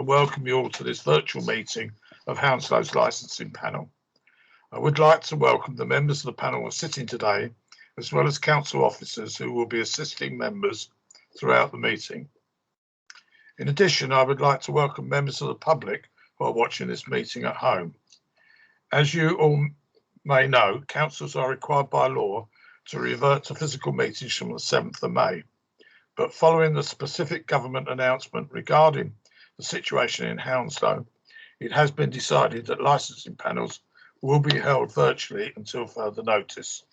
to welcome you all to this virtual meeting of Hounslow's licensing panel. I would like to welcome the members of the panel who are sitting today, as well as council officers who will be assisting members throughout the meeting. In addition, I would like to welcome members of the public who are watching this meeting at home. As you all may know, councils are required by law to revert to physical meetings from the 7th of May. But following the specific government announcement regarding the situation in Hounslow, it has been decided that licensing panels will be held virtually until further notice.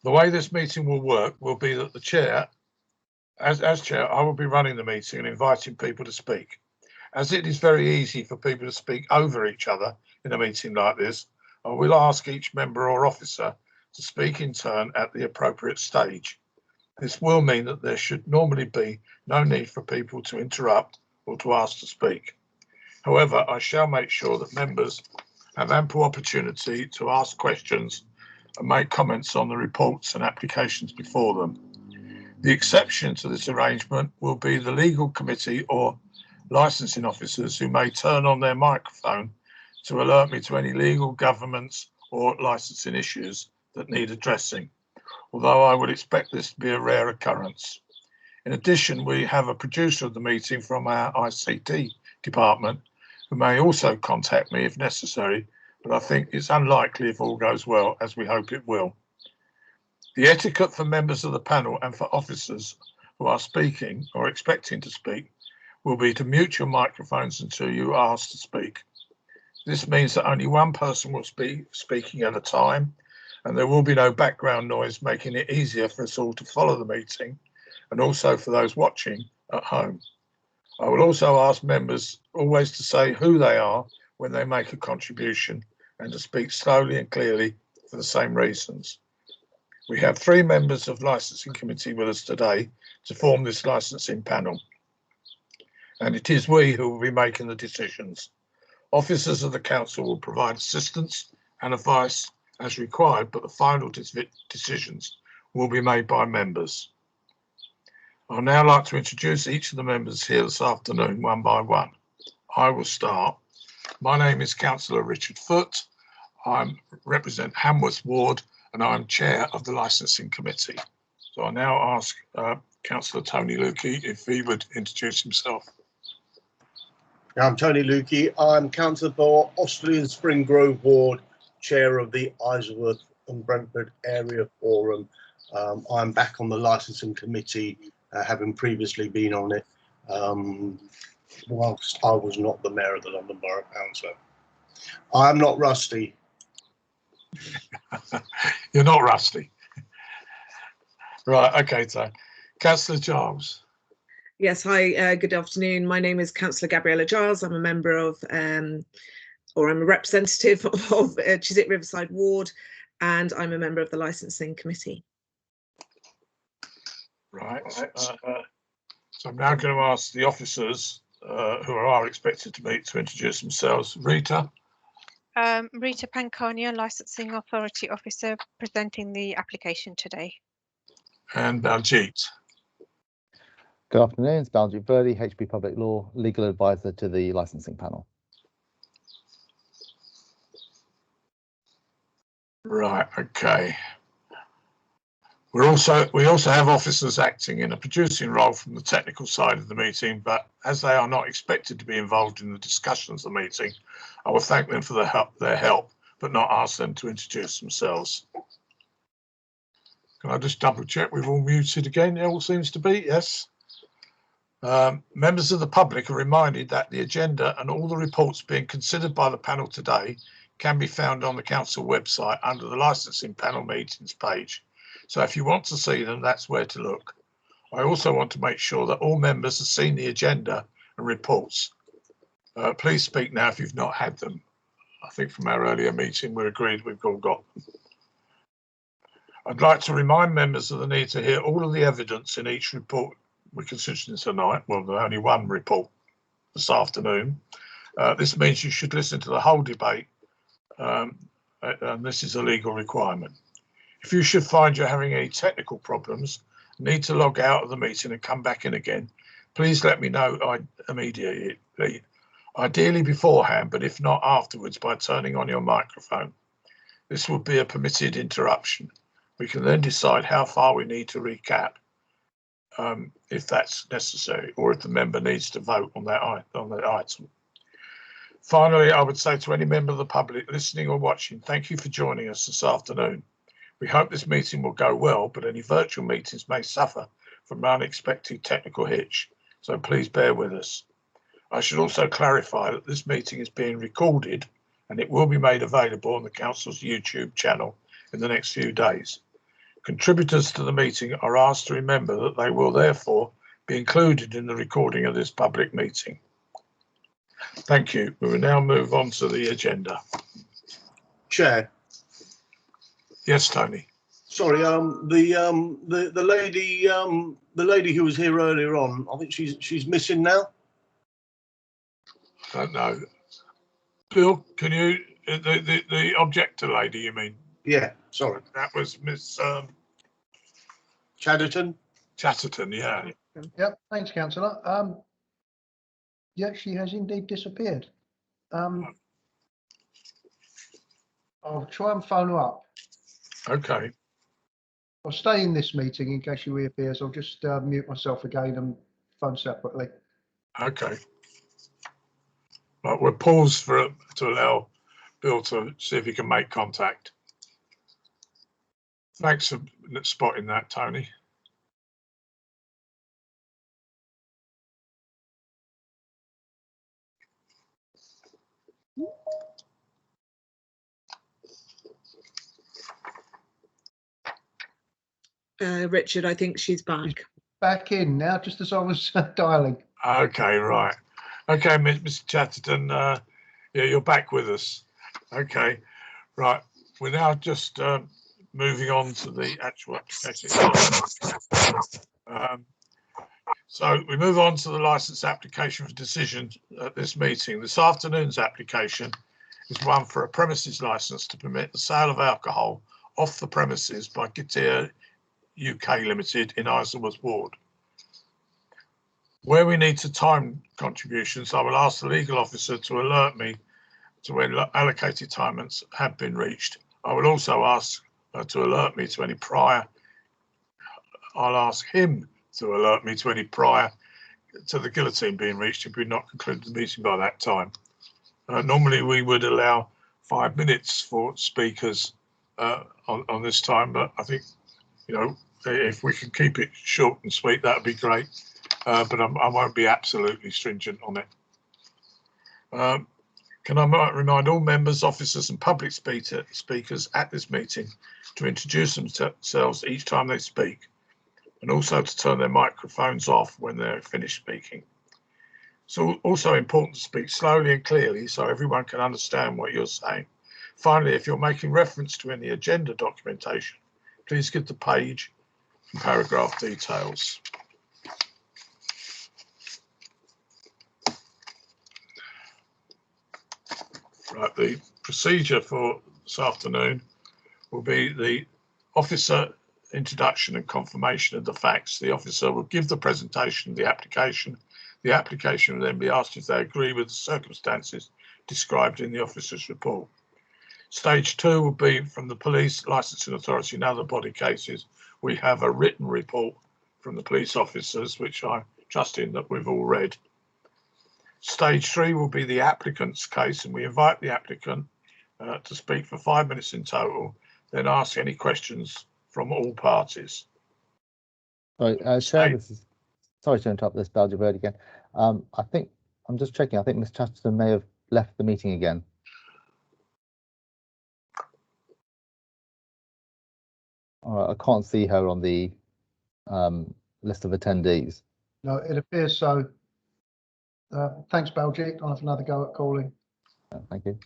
The way this meeting will work will be that the chair, as chair, I will be running the meeting and inviting people to speak. As it is very easy for people to speak over each other in a meeting like this, I will ask each member or officer to speak in turn at the appropriate stage. This will mean that there should normally be no need for people to interrupt or to ask to speak. However, I shall make sure that members have ample opportunity to ask questions and make comments on the reports and applications before them. The exception to this arrangement will be the legal committee or licensing officers who may turn on their microphone to alert me to any legal, governance or licensing issues that need addressing, although I would expect this to be a rare occurrence. In addition, we have a producer of the meeting from our ICT department who may also contact me if necessary, but I think it's unlikely if all goes well, as we hope it will. The etiquette for members of the panel and for officers who are speaking or expecting to speak will be to mute your microphones until you are asked to speak. This means that only one person will be speaking at a time, and there will be no background noise, making it easier for us all to follow the meeting and also for those watching at home. I will also ask members always to say who they are when they make a contribution and to speak slowly and clearly for the same reasons. We have 3 members of licensing committee with us today to form this licensing panel, and it is we who will be making the decisions. Officers of the council will provide assistance and advice as required, but the final decisions will be made by members. I'd now like to introduce each of the members here this afternoon one by one. I will start. My name is Councillor Richard Foote. I represent Hamworth Ward and I'm chair of the licensing committee. So I now ask Councillor Tony Lukey if he would introduce himself. I'm Tony Lukey. I'm councillor for Osterley and Spring Grove Ward, chair of the Isleworth and Brentford Area Forum. I'm back on the licensing committee, having previously been on it whilst I was not the mayor of the London Borough of Hounslow. I'm not rusty. You're not rusty. Right, okay, so Councillor Giles. Yes, hi, good afternoon. My name is Councillor Gabriella Giles. I'm a member of, or I'm a representative of Chiswick Riverside Ward, and I'm a member of the licensing committee. Right, so I'm now going to ask the officers who are expected to meet to introduce themselves. Rita. Rita Pancania, Licensing Authority Officer, presenting the application today. And Baljit. Good afternoon, it's Baljit Verdi, HP Public Law, Legal Advisor to the Licensing Panel. Right, okay. We also have officers acting in a producing role from the technical side of the meeting, but as they are not expected to be involved in the discussions of the meeting, I will thank them for their help, but not ask them to introduce themselves. Can I just double check we've all muted again? It all seems to be, yes. Members of the public are reminded that the agenda and all the reports being considered by the panel today can be found on the council website under the licensing panel meetings page. So if you want to see them, that's where to look. I also want to make sure that all members have seen the agenda and reports. Please speak now if you've not had them. I think from our earlier meeting, we agreed we've all got them. I'd like to remind members of the need to hear all of the evidence in each report we're considering tonight. Well, there's only one report this afternoon. This means you should listen to the whole debate, and this is a legal requirement. If you should find you're having any technical problems, need to log out of the meeting and come back in again, Please let me know immediately, ideally beforehand, but if not afterwards, by turning on your microphone. This will be a permitted interruption. We can then decide how far we need to recap, if that's necessary, or if the member needs to vote on that item. Finally, I would say to any member of the public listening or watching, thank you for joining us this afternoon. We hope this meeting will go well, but any virtual meetings may suffer from an unexpected technical hitch, so please bear with us. I should also clarify that this meeting is being recorded and it will be made available on the Council's YouTube channel in the next few days. Contributors to the meeting are asked to remember that they will therefore be included in the recording of this public meeting. Thank you. We will now move on to the agenda. Chair. Yes, Tony. Sorry, the lady who was here earlier on, I think she's missing now. I don't know. Bill, can you, the objector lady, you mean? Yeah, sorry. That was Miss Chatterton. Chatterton, yeah. Yep, thanks, Councillor. Yeah, she has indeed disappeared. I'll try and phone her up. Okay. I'll stay in this meeting in case she reappears. I'll just mute myself again and phone separately. Okay. Right, we'll pause to allow Bill to see if he can make contact. Thanks for spotting that, Tony. Richard, I think she's back. Back in now, just as I was dialing. Okay, right. Okay, Mr. Chatterton, yeah, you're back with us. Okay, right. We're now just moving on to the actual application. So we move on to the licence application for decision at this meeting. This afternoon's application is one for a premises licence to permit the sale of alcohol off the premises by Getty UK Limited in Isleworth Ward. Where we need to time contributions, I will ask the legal officer to alert me to when allocated timings have been reached. I will also ask to alert me to any prior. I'll ask him to alert me to any prior to the guillotine being reached if we've not concluded the meeting by that time. Normally we would allow 5 minutes for speakers on this time, but I think, you know, if we can keep it short and sweet, that would be great. But I won't be absolutely stringent on it. Can I remind all members, officers and public speakers at this meeting to introduce themselves each time they speak, and also to turn their microphones off when they're finished speaking. It's also important to speak slowly and clearly so everyone can understand what you're saying. Finally, if you're making reference to any agenda documentation, please give the page and paragraph details. Right, the procedure for this afternoon will be the officer introduction and confirmation of the facts. The officer will give the presentation of the application. The application will then be asked if they agree with the circumstances described in the officer's report. Stage 2 will be from the police, licensing authority and other body cases. We have a written report from the police officers, which I'm trusting that we've all read. Stage 3 will be the applicant's case, and we invite the applicant to speak for 5 minutes in total, then ask any questions from all parties. Sorry, Chair, sorry to interrupt this Belgian word again. I think I'm just checking. I think Ms. Chatterton may have left the meeting again. All right, I can't see her on the list of attendees. No, it appears so. Thanks, Belgic. I'll have another go at calling. Thank you.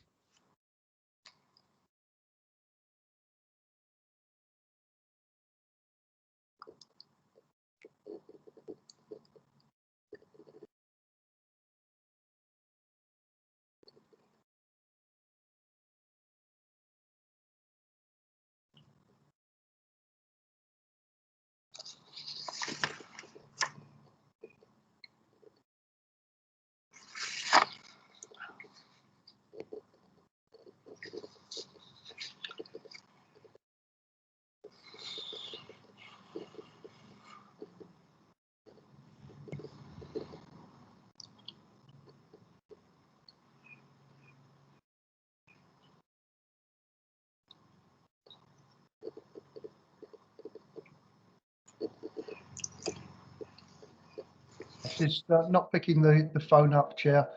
is not picking the phone up, Chair.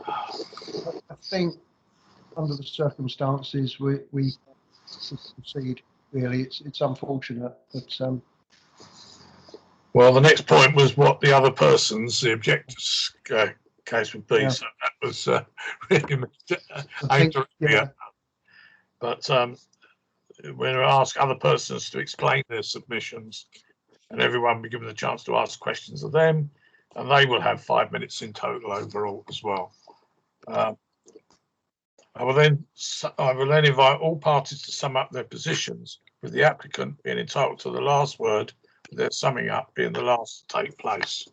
I think under the circumstances we should proceed. Really, it's unfortunate, but Well, the next point was what the other person's, the objector's case would be. Yeah. So that was really I think, yeah, But we're going to ask other persons to explain their submissions, and everyone will be given a chance to ask questions of them, and they will have 5 minutes in total overall as well. I will then invite all parties to sum up their positions, with the applicant being entitled to the last word, with their summing up being the last to take place.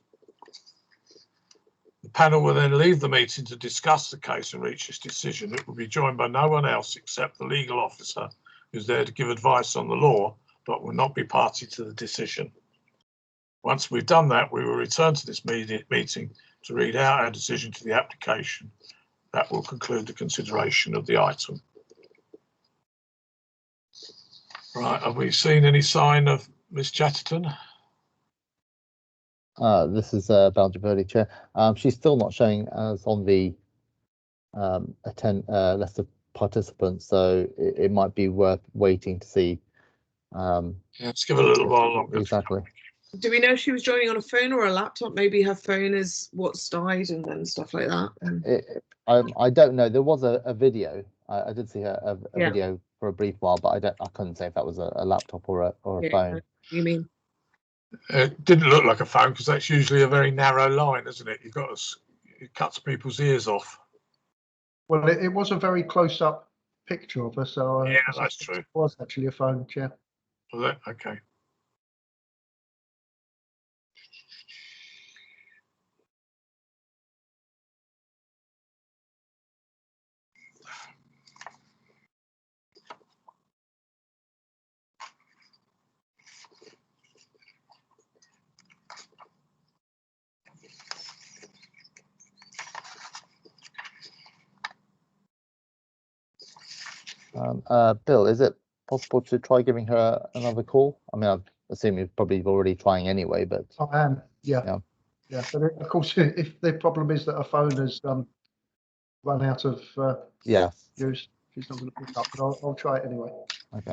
The panel will then leave the meeting to discuss the case and reach its decision. It will be joined by no one else except the legal officer, who's there to give advice on the law, but will not be party to the decision. Once we've done that, we will return to this meeting to read out our decision to the application. That will conclude the consideration of the item. Right, have we seen any sign of Miss Chatterton? This is Belgian Verde Chair. She's still not showing as on the list of participants, so it might be worth waiting to see. Yeah, let's give it a little while longer. Exactly. Do we know if she was joining on a phone or a laptop? Maybe her phone is what's died and stuff like that. I don't know. There was a video. I did see a Yeah. video for a brief while, but I couldn't say if that was a laptop or a Yeah, phone. you mean? It didn't look like a phone because that's usually a very narrow line, isn't it? It cuts people's ears off. well, it was a very close-up picture of her, so Yeah, I that's suspect true. it was actually a phone, Chair. Was it? Okay. Bill, is it possible to try giving her another call? I mean, I assume you're probably already trying anyway, but I am, yeah. But of course, if the problem is that her phone has run out of yeah. use, she's not going to pick up. But I'll try it anyway. Okay.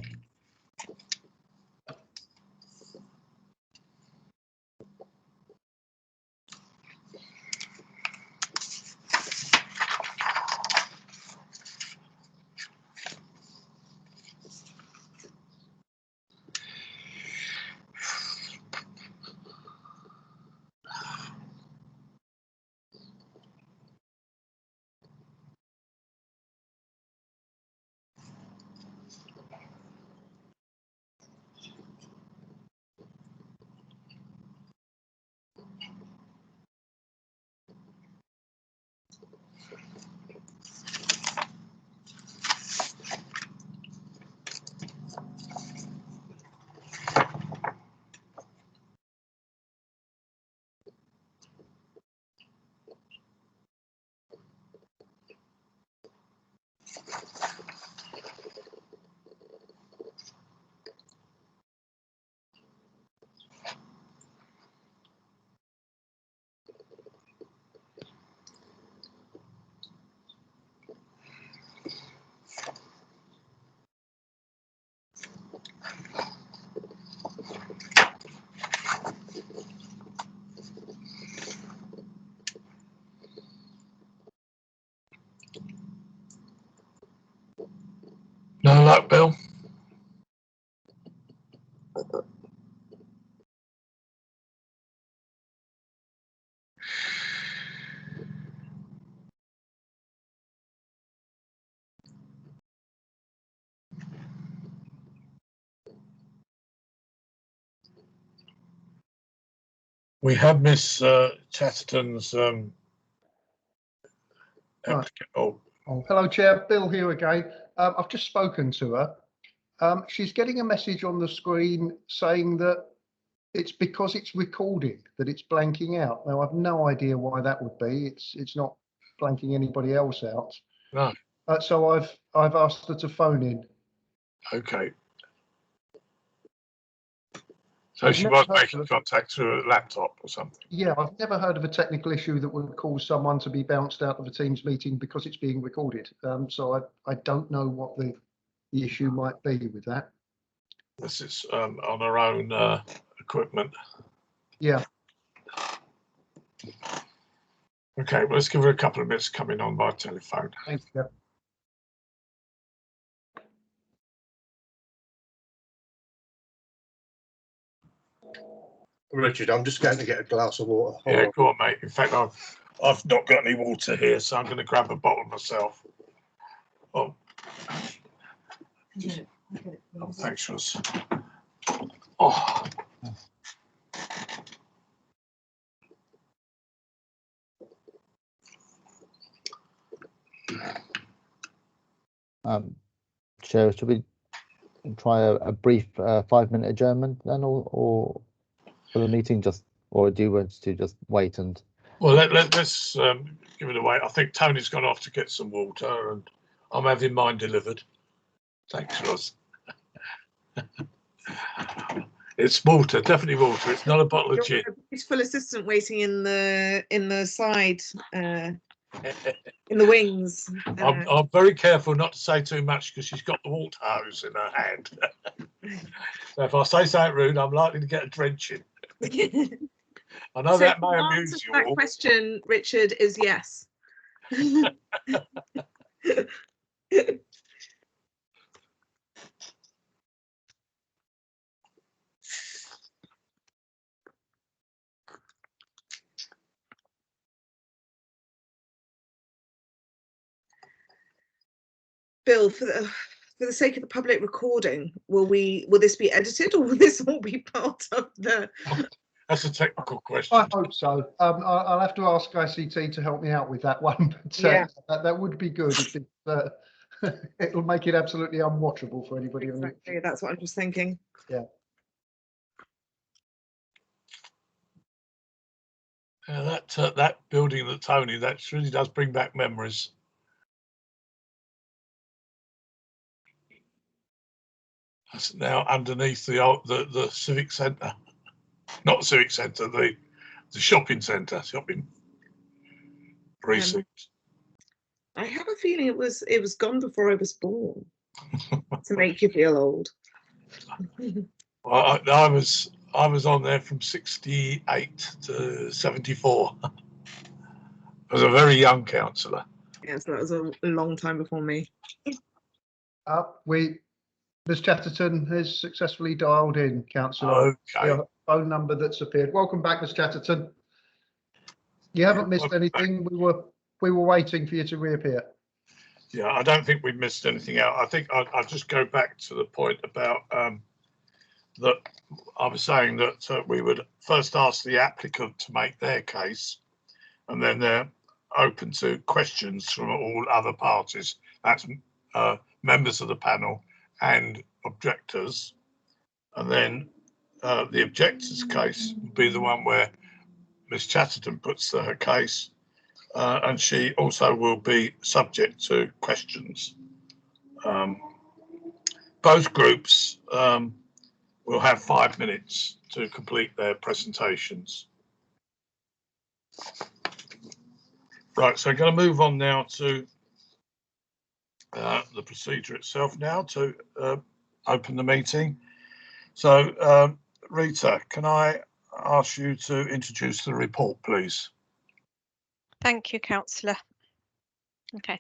No luck, Bill. We have Miss Chatterton's applicant. Oh, Hello, Chair. Bill here again. I've just spoken to her. She's getting a message on the screen saying that it's because it's recording that it's blanking out. Now, I've no idea why that would be. It's not blanking anybody else out. no. So I've asked her to phone in. Okay. So I've she never was heard making of- contact through a laptop or something. Yeah, I've never heard of a technical issue that would cause someone to be bounced out of a Teams meeting because it's being recorded. So I don't know what the issue might be with that. This is on her own equipment. Yeah. Okay, well, let's give her a couple of minutes coming on by telephone. Thank you. Richard, I'm just going to get a glass of water. Hold Yeah, on. go on, mate. In fact, I've not got any water here, so I'm going to grab a bottle myself. Oh, oh thanks, Ross. Oh. Chair, should we try a brief 5-minute adjournment then, or for the meeting, or do you want to just wait and? Well, let's give it away. I think Tony's gone off to get some water, and I'm having mine delivered. Thanks, Ross. It's water, definitely water. It's not a bottle of gin. Beautiful assistant waiting in the side, in the wings. I'm very careful not to say too much because she's got the water hose in her hand. So if I say something rude, I'm likely to get a drenching. I know So that the may answer amuse to you that all. question, Richard, is yes. Bill, for the sake of the public recording, will this be edited, or will this all be part of the? That's a technical question. I hope so. I'll have to ask ICT to help me out with that one. But, Yeah. that would be good if it, it'll make it absolutely unwatchable for anybody. Exactly, that's what I'm just thinking. Yeah. That building that Tony, that really does bring back memories. That's now underneath the civic centre, not the civic centre, the shopping centre, shopping precinct. I have a feeling it was gone before I was born. To make you feel old. Well, I was on there from 68 to 74. I was a very young councillor. Yeah, so that was a long time before me. Ms. Chatterton has successfully dialed in, Councillor. Okay. The phone number that's appeared. Welcome back, Ms. Chatterton. You haven't missed anything. We were waiting for you to reappear. Yeah, I don't think we've missed anything out. I think I'll just go back to the point about that I was saying that we would first ask the applicant to make their case, and then they're open to questions from all other parties. That's members of the panel and objectors. And then the objector's case would be the one where Ms. Chatterton puts her case, and she also will be subject to questions. Both groups will have 5 minutes to complete their presentations. Right, so I'm going to move on now to the procedure itself now to open the meeting. So, Rita, can I ask you to introduce the report, please? Thank you, Councillor. Okay.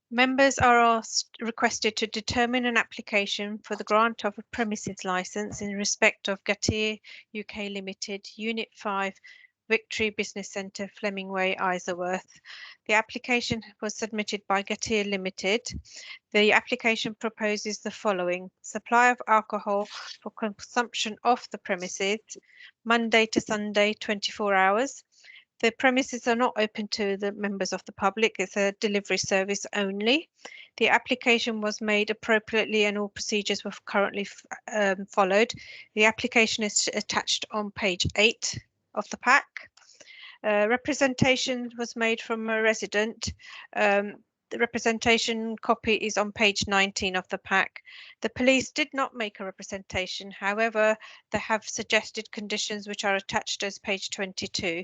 Members are requested to determine an application for the grant of a premises licence in respect of Getty UK Limited, Unit 5, Victory Business Centre, Fleming Way, Isleworth. The application was submitted by Getty Limited. The application proposes the following: supply of alcohol for consumption off the premises, Monday to Sunday, 24 hours. The premises are not open to the members of the public. It's a delivery service only. The application was made appropriately and all procedures were currently followed. The application is attached on page 8 of the pack. Representation was made from a resident The representation copy is on page 19 of the pack. The police did not make a representation. However, they have suggested conditions which are attached as page 22.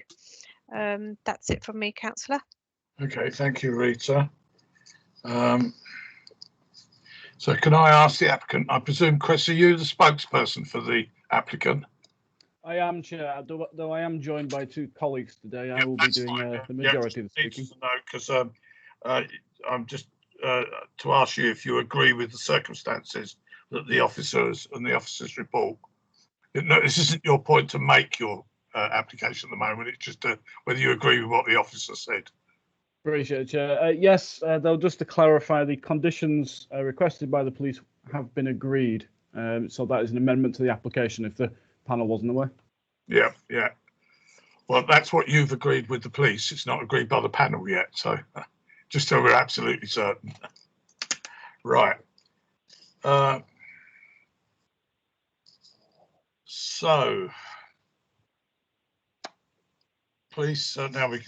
That's it from me, Councillor. Okay, thank you, Rita. So can I ask the applicant, I presume, Chris, are you the spokesperson for the applicant? I am, Chair, though I am joined by two colleagues today. I will be That's doing fine. the majority of the Need speaking. to know, because I'm just to ask you if you agree with the circumstances that the officers and the officers report. No, this isn't your point to make your application at the moment. It's just whether you agree with what the officer said. Appreciate it, Chair. Yes, though, just to clarify, the conditions requested by the police have been agreed. So that is an amendment to the application if the panel wasn't aware. Yeah, yeah. Well, that's what you've agreed with the police. It's not agreed by the panel yet. So just so we're absolutely certain. Right. So, police, now we...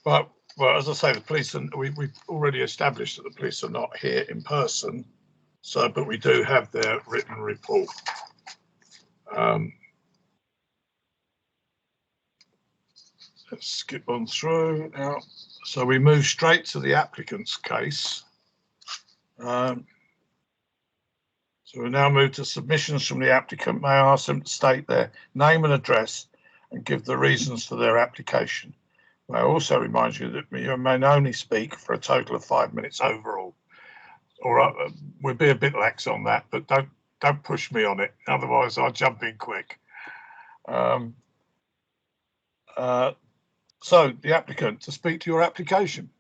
Well, as I say, the police, and we've already established that the police are not here in person. So, but we do have their written report. Let's skip on through now. So we move straight to the applicant's case. So we now move to submissions from the applicant. May I ask them to state their name and address and give the reasons for their application? May I also remind you that you may only speak for a total of 5 minutes overall. Or we'll be a bit lax on that, but don't push me on it. Otherwise, I'll jump in quick. So the applicant, to speak to your application.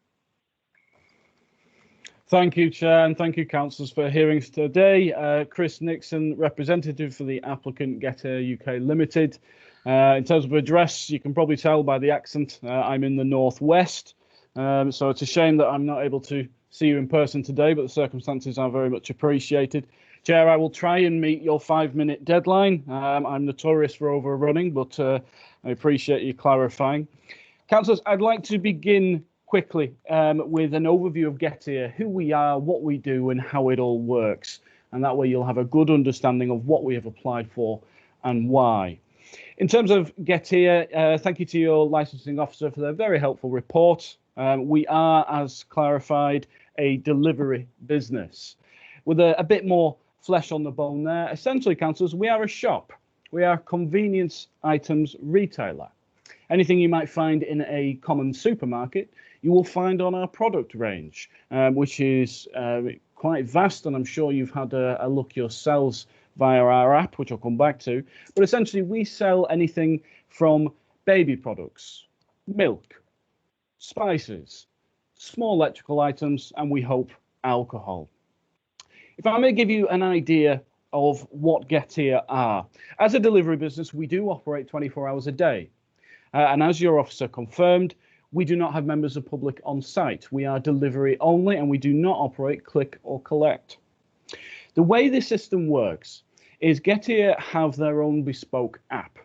Thank you, Chair, and thank you, councillors, for hearings today. Chris Nixon, representative for the applicant Getty UK Limited. In terms of address, you can probably tell by the accent, I'm in the northwest. So it's a shame that I'm not able to see you in person today, but the circumstances are very much appreciated. Chair, I will try and meet your 5-minute deadline. I'm notorious for overrunning, but I appreciate you clarifying. Councillors, I'd like to begin quickly with an overview of Getty, who we are, what we do, and how it all works. And that way you'll have a good understanding of what we have applied for and why. In terms of Getty, thank you to your licensing officer for their very helpful report. We are, as clarified, a delivery business. With a bit more flesh on the bone there, essentially, councillors, we are a shop. We are a convenience items retailer. Anything you might find in a common supermarket, you will find on our product range, which is quite vast, and I'm sure you've had a look yourselves via our app, which I'll come back to. But essentially, we sell anything from baby products, milk, spices, small electrical items, and we hope alcohol. If I may give you an idea of what Getty are, as a delivery business, we do operate 24 hours a day. And as your officer confirmed, we do not have members of public on site. We are delivery only, and we do not operate click or collect. The way this system works is Getty have their own bespoke app,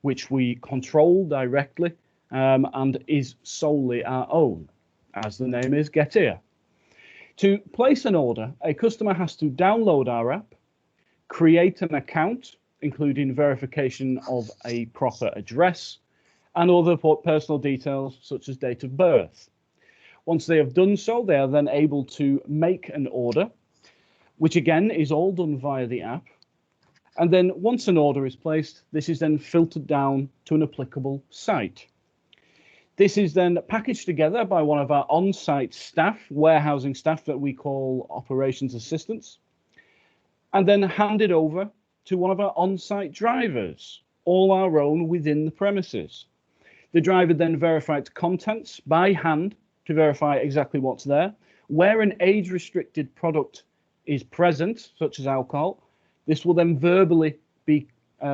which we control directly and is solely our own, as the name is, Getty. To place an order, a customer has to download our app, create an account, including verification of a proper address, and other personal details such as date of birth. Once they have done so, they are then able to make an order, which again is all done via the app. And then once an order is placed, this is then filtered down to an applicable site. This is then packaged together by one of our on-site staff, warehousing staff that we call operations assistants, and then handed over to one of our on-site drivers, all our own within the premises. The driver then verifies contents by hand to verify exactly what's there. Where an age-restricted product is present, such as alcohol, this will then verbally be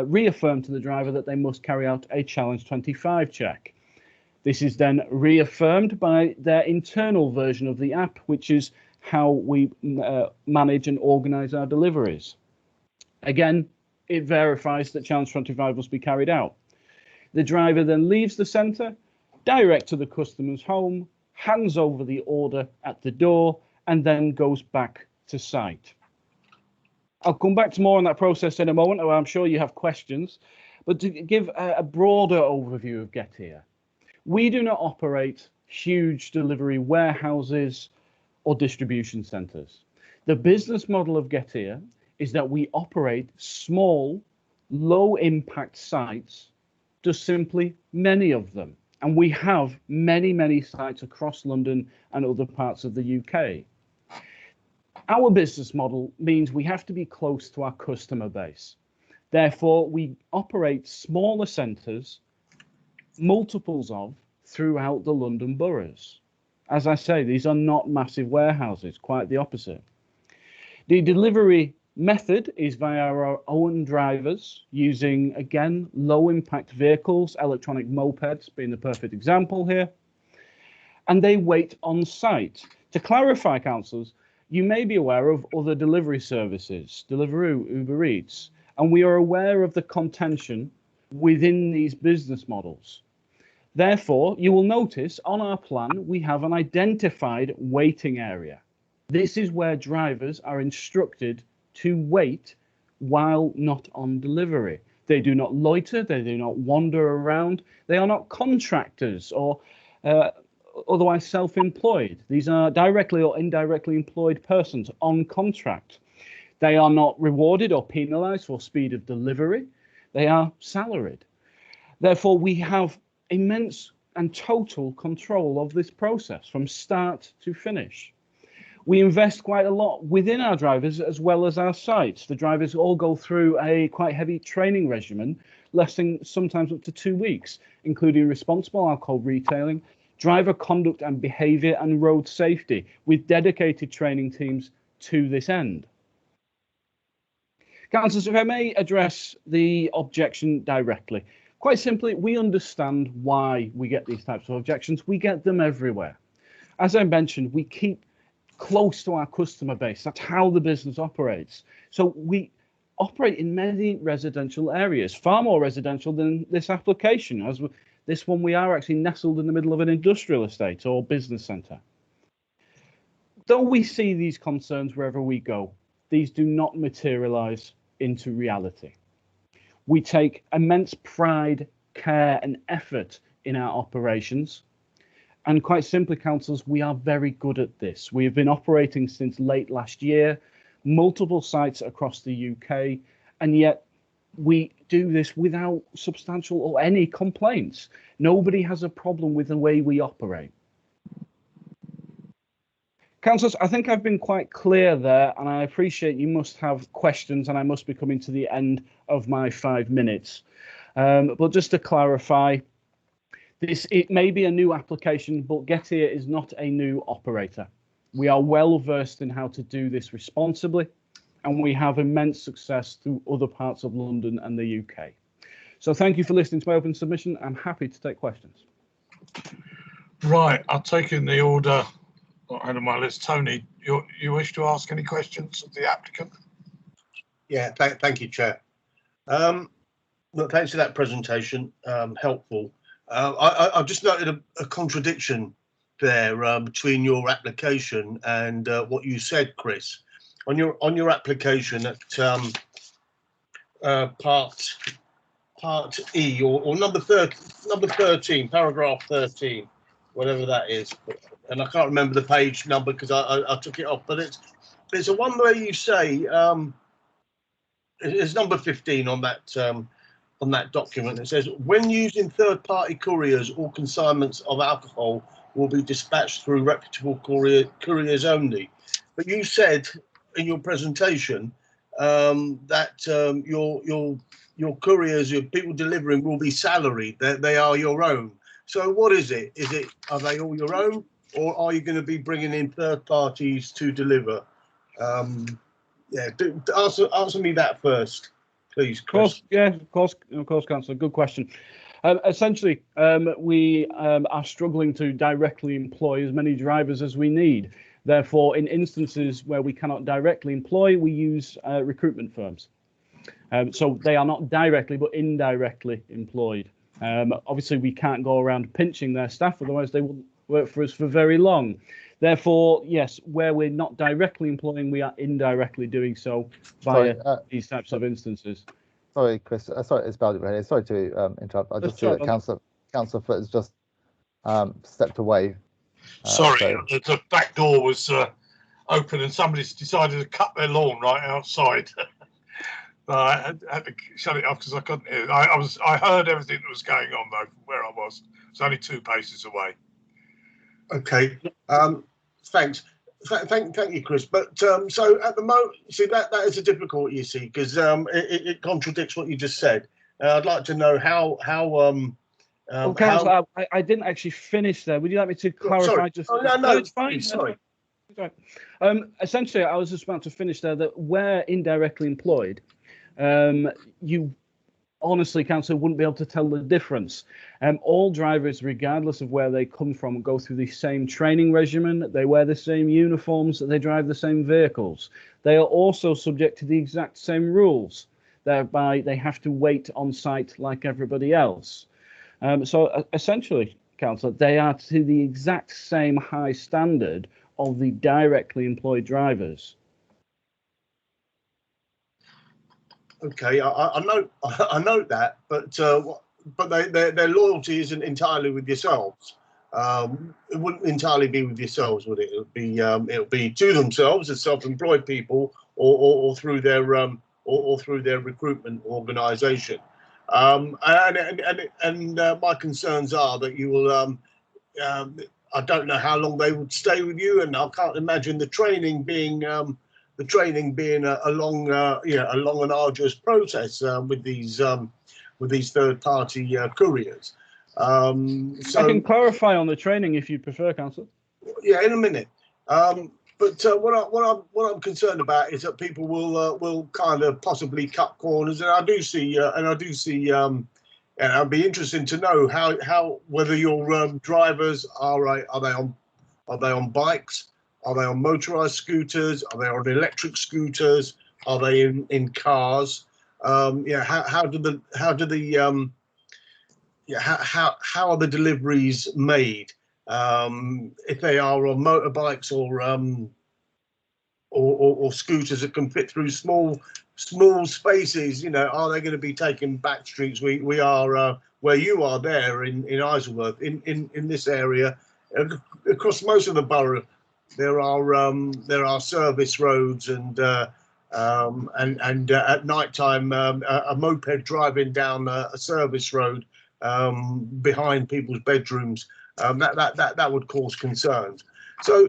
reaffirmed to the driver that they must carry out a Challenge 25 check. This is then reaffirmed by their internal version of the app, which is how we manage and organize our deliveries. Again, it verifies that Challenge 25 must be carried out. The driver then leaves the centre, direct to the customer's home, hands over the order at the door, and then goes back to site. I'll come back to more on that process in a moment, or I'm sure you have questions, but to give a broader overview of Getty, we do not operate huge delivery warehouses or distribution centres. The business model of Getty is that we operate small, low impact sites, just simply many of them. And we have many, many sites across London and other parts of the UK. Our business model means we have to be close to our customer base. Therefore, we operate smaller centres, multiples of, throughout the London boroughs. As I say, these are not massive warehouses, quite the opposite. The delivery method is via our own drivers using, again, low impact vehicles, electronic mopeds being the perfect example here. And they wait on site. To clarify, councillors, you may be aware of other delivery services, Deliveroo, Uber Eats, and we are aware of the contention within these business models. Therefore, you will notice on our plan, we have an identified waiting area. This is where drivers are instructed to wait while not on delivery. They do not loiter, they do not wander around, they are not contractors or otherwise self-employed. These are directly or indirectly employed persons on contract. They are not rewarded or penalised for speed of delivery. They are salaried. Therefore, we have immense and total control of this process from start to finish. We invest quite a lot within our drivers as well as our sites. The drivers all go through a quite heavy training regimen, lasting sometimes up to 2 weeks, including responsible alcohol retailing, driver conduct and behaviour, and road safety, with dedicated training teams to this end. Councillors, if I may address the objection directly. Quite simply, we understand why we get these types of objections. We get them everywhere. As I mentioned, we keep close to our customer base. That's how the business operates. So we operate in many residential areas, far more residential than this application. As this one, we are actually nestled in the middle of an industrial estate or business centre. Though we see these concerns wherever we go, these do not materialise into reality. We take immense pride, care and effort in our operations. And quite simply, councillors, we are very good at this. We have been operating since late last year, multiple sites across the UK, and yet we do this without substantial or any complaints. Nobody has a problem with the way we operate. Councillors, I think I've been quite clear there, and I appreciate you must have questions, and I must be coming to the end of my 5 minutes. But just to clarify, it may be a new application, but Getty is not a new operator. We are well versed in how to do this responsibly, and we have immense success through other parts of London and the UK. So thank you for listening to my open submission. I'm happy to take questions. Right, I'll take in the order ahead of my list. Tony, you wish to ask any questions of the applicant? Yeah, thank you, Chair. Look, thanks for that presentation, helpful. I've just noted a contradiction there between your application and what you said, Chris. On your application at part E or number 13, paragraph 13, whatever that is, and I can't remember the page number because I took it off. But there's a one where you say it's number 15 on that document. It says, when using third-party couriers, all consignments of alcohol will be dispatched through reputable couriers only. But you said in your presentation that your couriers, your people delivering, will be salaried. They are your own. So what is it? Are they all your own, or are you going to be bringing in third parties to deliver? Yeah, answer me that first, please, Chris. Of course, Councillor. Good question. Essentially, we are struggling to directly employ as many drivers as we need. Therefore, in instances where we cannot directly employ, we use recruitment firms. So they are not directly but indirectly employed. Obviously, we can't go around pinching their staff, otherwise they wouldn't work for us for very long. Therefore, yes, where we're not directly employing, we are indirectly doing so via these types of instances. Sorry, Chris. Sorry, it's Baldy here. Sorry to interrupt. I just see that Councillor Foot has just stepped away. Sorry, the back door was open and somebody's decided to cut their lawn right outside. I had to shut it off because I couldn't hear. I heard everything that was going on though from where I was. It's only 2 paces away. Okay. Thanks. Thank you, Chris. But so at the moment, see that is a difficulty, you see, because it contradicts what you just said. I'd like to know how. Councillor, I didn't actually finish there. Would you like me to clarify? No, it's fine. Sorry. Essentially, I was just about to finish there that where indirectly employed, you honestly, Councillor, wouldn't be able to tell the difference. All drivers, regardless of where they come from, go through the same training regimen. They wear the same uniforms. They drive the same vehicles. They are also subject to the exact same rules. Thereby, they have to wait on site like everybody else. So essentially, Councillor, they are to the exact same high standard of the directly employed drivers. Okay, I know that, but their loyalty isn't entirely with yourselves. It wouldn't entirely be with yourselves, would it? It'll be to themselves as self-employed people, or through their recruitment organisation. And my concerns are that you will. I don't know how long they would stay with you, and I can't imagine the training being a long and arduous process with these third-party couriers. So I can clarify on the training if you prefer, Councillor. Yeah, in a minute. But what I'm concerned about is that people will kind of possibly cut corners, and I do see, and I'd be interested to know how whether your drivers are they on bikes, are they on motorised scooters, are they on electric scooters, are they in cars? How are the deliveries made? If they are on motorbikes or scooters that can fit through small spaces, are they going to be taking back streets? We are where you are there in Isleworth, in this area, across most of the borough. There are service roads and at night time a moped driving down a service road behind people's bedrooms. That would cause concerns. So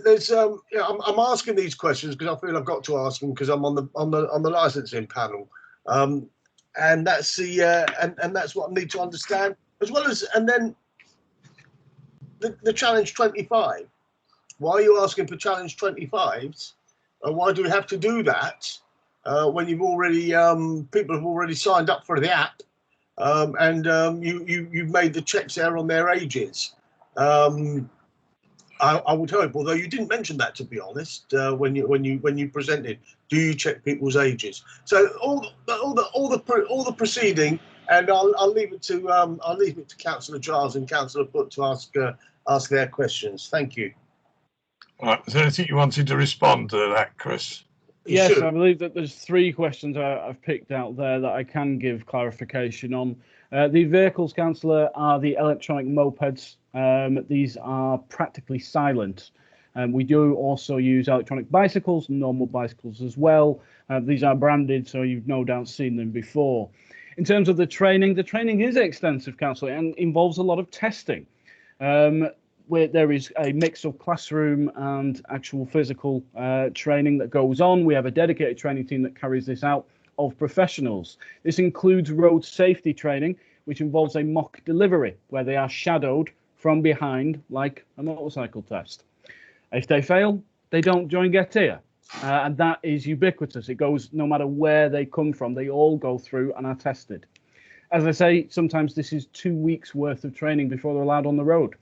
there's I'm asking these questions because I feel I've got to ask them because I'm on the licensing panel, and that's that's what I need to understand, as well as, and then the challenge 25. Why are you asking for challenge 25s? And why do we have to do that when you've already people have already signed up for the app, and you've made the checks there on their ages? I would hope, although you didn't mention that, to be honest, when you presented. Do you check people's ages? So all the proceeding, and I'll leave it to Councillor Giles and Councillor Foot to ask their questions. Thank you. All right. Is there anything you wanted to respond to that, Chris? Yes, I believe that there's 3 questions I've picked out there that I can give clarification on. The vehicles, Councillor, are the electronic mopeds. These are practically silent. We do also use electronic bicycles, normal bicycles as well. These are branded, so you've no doubt seen them before. In terms of the training is extensive, Councillor, and involves a lot of testing. Where there is a mix of classroom and actual physical training that goes on. We have a dedicated training team that carries this out of professionals. This includes road safety training, which involves a mock delivery where they are shadowed from behind like a motorcycle test. If they fail, they don't join Getty. And that is ubiquitous. It goes no matter where they come from. They all go through and are tested. As I say, sometimes this is 2 weeks worth of training before they're allowed on the road.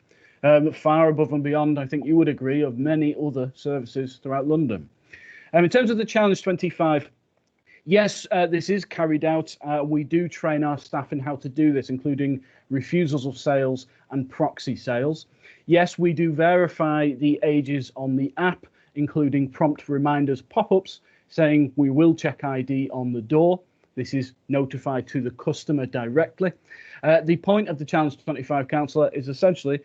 Far above and beyond, I think you would agree, of many other services throughout London. In terms of the Challenge 25, Yes, this is carried out. We do train our staff in how to do this, including refusals of sales and proxy sales. Yes, we do verify the ages on the app, including prompt reminders pop-ups saying we will check ID on the door. This is notified to the customer directly. The point of the Challenge 25 counsellor is essentially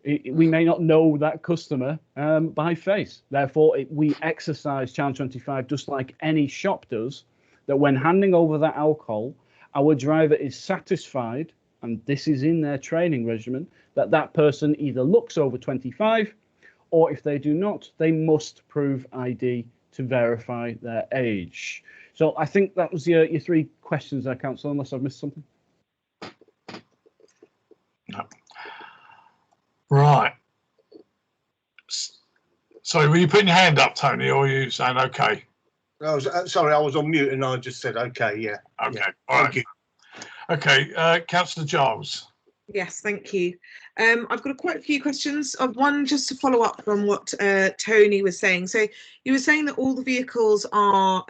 we may not know that customer by face. Therefore, we exercise Challenge 25 just like any shop does, that when handing over that alcohol, our driver is satisfied, and this is in their training regimen, that that person either looks over 25, or if they do not, they must prove ID to verify their age. So I think that was your 3 questions there, counsellor, unless I've missed something. No. Right. Sorry, were you putting your hand up, Tony, or were you saying okay? I was, sorry, I was on mute and I just said, okay, yeah. Okay, Yeah. all Thank right. Okay, Councillor Giles. Yes, thank you. I've got quite a few questions. One just to follow up from what Tony was saying. So you were saying that all the vehicles are